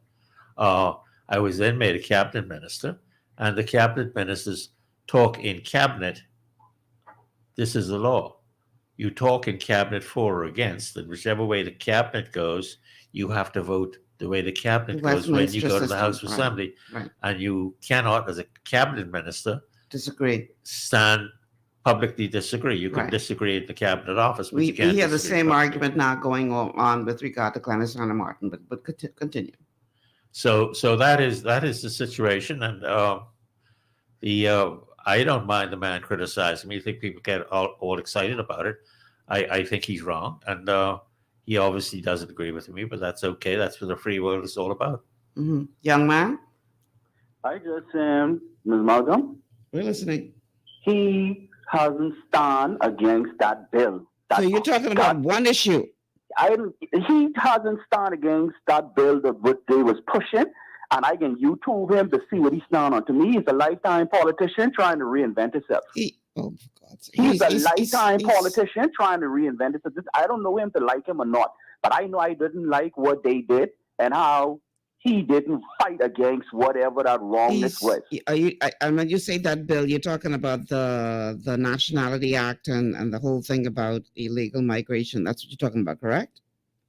I was then made a cabinet minister, and the cabinet ministers talk in cabinet. This is the law. You talk in cabinet for or against, and whichever way the cabinet goes, you have to vote the way the cabinet goes when you go to the House of Assembly. Right. And you cannot, as a cabinet minister, disagree. Stand publicly disagree. You can Right. disagree in the cabinet office. But We you can't hear the disagree same publicly. argument now going on with regard to Glenys Hunter Martin, but continue. So that is the situation, and I don't mind the man criticizing me. I think people get all excited about it. I think he's wrong, and he obviously doesn't agree with me, but that's okay. That's what the free world is all about. Mm-hmm. Young man, I just Ms. Malcolm. we're listening. He hasn't stand against that bill. So you're talking about one issue. He hasn't stand against that bill that what they was pushing, and I can YouTube him to see what he's stand on. To me, he's a lifetime politician trying to reinvent himself. He's a lifetime politician trying to reinvent himself. I don't know him to like him or not, but I know I didn't like what they did and how he didn't fight against whatever that wrongness was. When you say that bill, you're talking about the Nationality Act and the whole thing about illegal migration. That's what you're talking about, correct?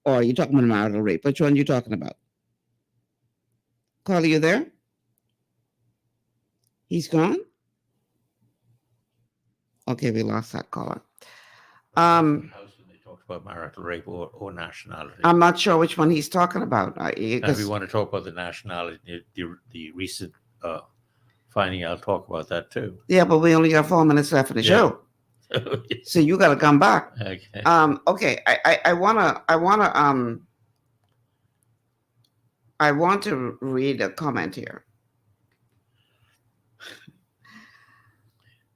Or are you talking about marital rape? Which one are you talking about? Carl, are you there? He's gone? Okay, we lost that caller. Talk about marital rape or nationality. I'm not sure which one he's talking about. And if we want to talk about the nationality, the recent finding, I'll talk about that too. Yeah, but we only got 4 minutes left of the show, so you got to come back. Okay. Okay. I want to read a comment here.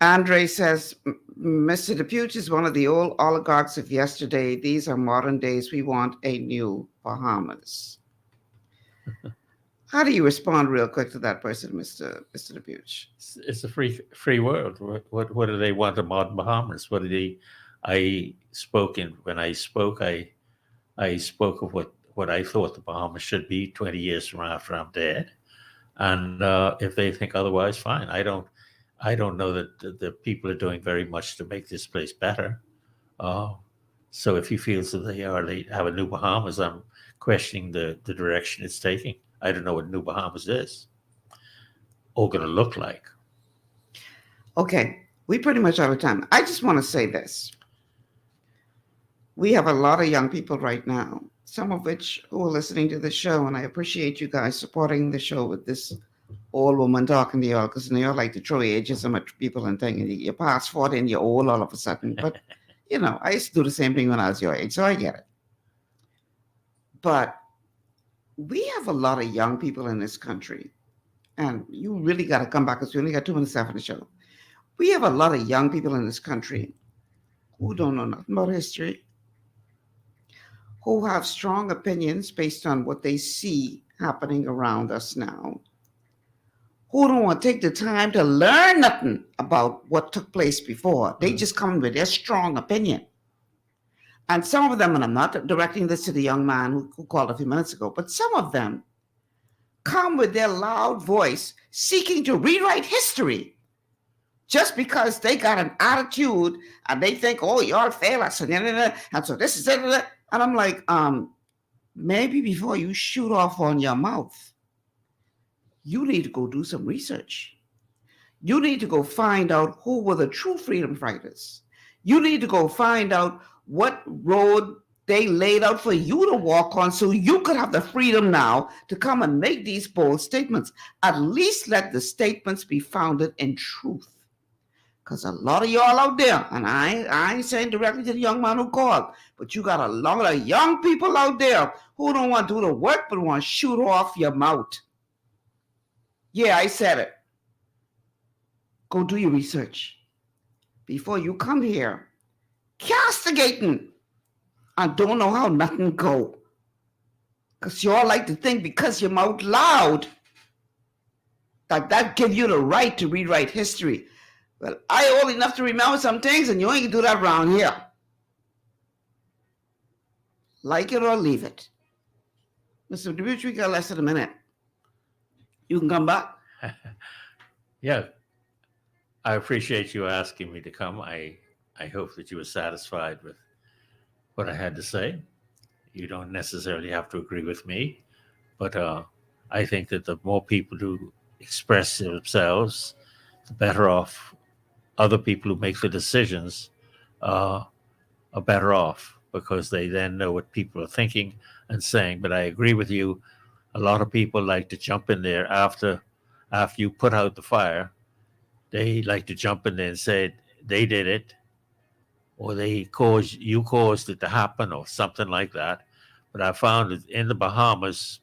Andre says, Mr. Dupuch is one of the old oligarchs of yesterday. These are modern days. We want a new Bahamas. How do you respond real quick to that person, Mr. Dupuch? It's a free world. What do they want a modern Bahamas? What do they? When I spoke of what I thought the Bahamas should be 20 years from after I'm dead. And if they think otherwise, fine. I don't know that the people are doing very much to make this place better. So if he feels that they have a new Bahamas, I'm questioning the direction it's taking. I don't know what New Bahamas is or going to look like. Okay, we pretty much out of time. I just want to say this. We have a lot of young people right now, some of which who are listening to the show, and I appreciate you guys supporting the show with this old woman talking to you all, because you like to throw ageism at people and things. You're past 40 and you're old all of a sudden. But, I used to do the same thing when I was your age, so I get it. But we have a lot of young people in this country, and you really got to come back because we only got 2 minutes left in the show. We have a lot of young people in this country who don't know nothing about history, who have strong opinions based on what they see happening around us now, who don't want to take the time to learn nothing about what took place before. They just come with their strong opinion. And some of them, and I'm not directing this to the young man who called a few minutes ago, but some of them come with their loud voice seeking to rewrite history just because they got an attitude and they think, oh, y'all fail us, and so this is it. And I'm like, maybe before you shoot off on your mouth, you need to go do some research. You need to go find out who were the true freedom fighters. You need to go find out what road they laid out for you to walk on so you could have the freedom now to come and make these bold statements. At least let the statements be founded in truth. Because a lot of y'all out there, and I ain't saying directly to the young man who called, but you got a lot of young people out there who don't want to do the work but want to shoot off your mouth. Yeah, I said it. Go do your research before you come here castigating and don't know how nothing go. Because you all like to think because your mouth loud that give you the right to rewrite history. Well, I old enough to remember some things, and you ain't gonna do that around here. Like it or leave it. Mr. Dupuch, we got less than a minute. You can come back. Yeah. I appreciate you asking me to come. I hope that you were satisfied with what I had to say. You don't necessarily have to agree with me, but I think that the more people who express themselves, the better off other people who make the decisions are better off, because they then know what people are thinking and saying. But I agree with you. A lot of people like to jump in there after you put out the fire. They like to jump in there and say they did it, or you caused it to happen, or something like that. But I found that in the Bahamas,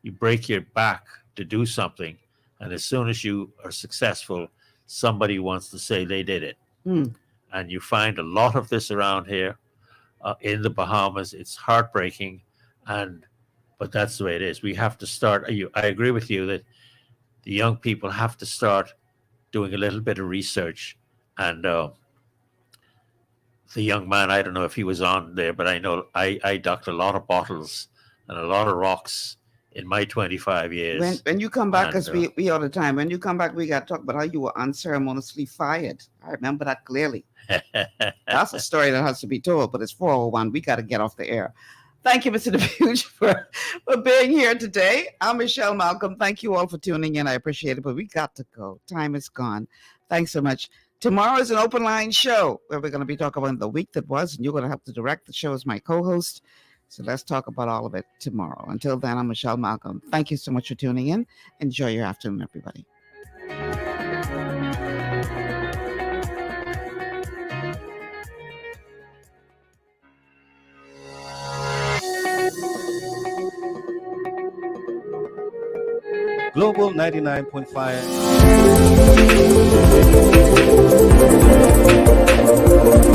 you break your back to do something, and as soon as you are successful, somebody wants to say they did it. And you find a lot of this around here in the Bahamas. It's heartbreaking, but that's the way it is. We have to start. I agree with you that the young people have to start doing a little bit of research. And the young man, I don't know if he was on there, but I know I ducked a lot of bottles and a lot of rocks in my 25 years. When you come back, because we all the time, when you come back, we got to talk about how you were unceremoniously fired. I remember that clearly. That's a story that has to be told, but it's 4:01. We got to get off the air. Thank you, Mr. Dupuch, for being here today. I'm Michelle Malcolm. Thank you all for tuning in. I appreciate it, but we got to go. Time is gone. Thanks so much. Tomorrow is an open line show where we're going to be talking about the week that was, and you're going to have to direct the show as my co-host. So let's talk about all of it tomorrow. Until then, I'm Michelle Malcolm. Thank you so much for tuning in. Enjoy your afternoon, everybody. Global 99.5.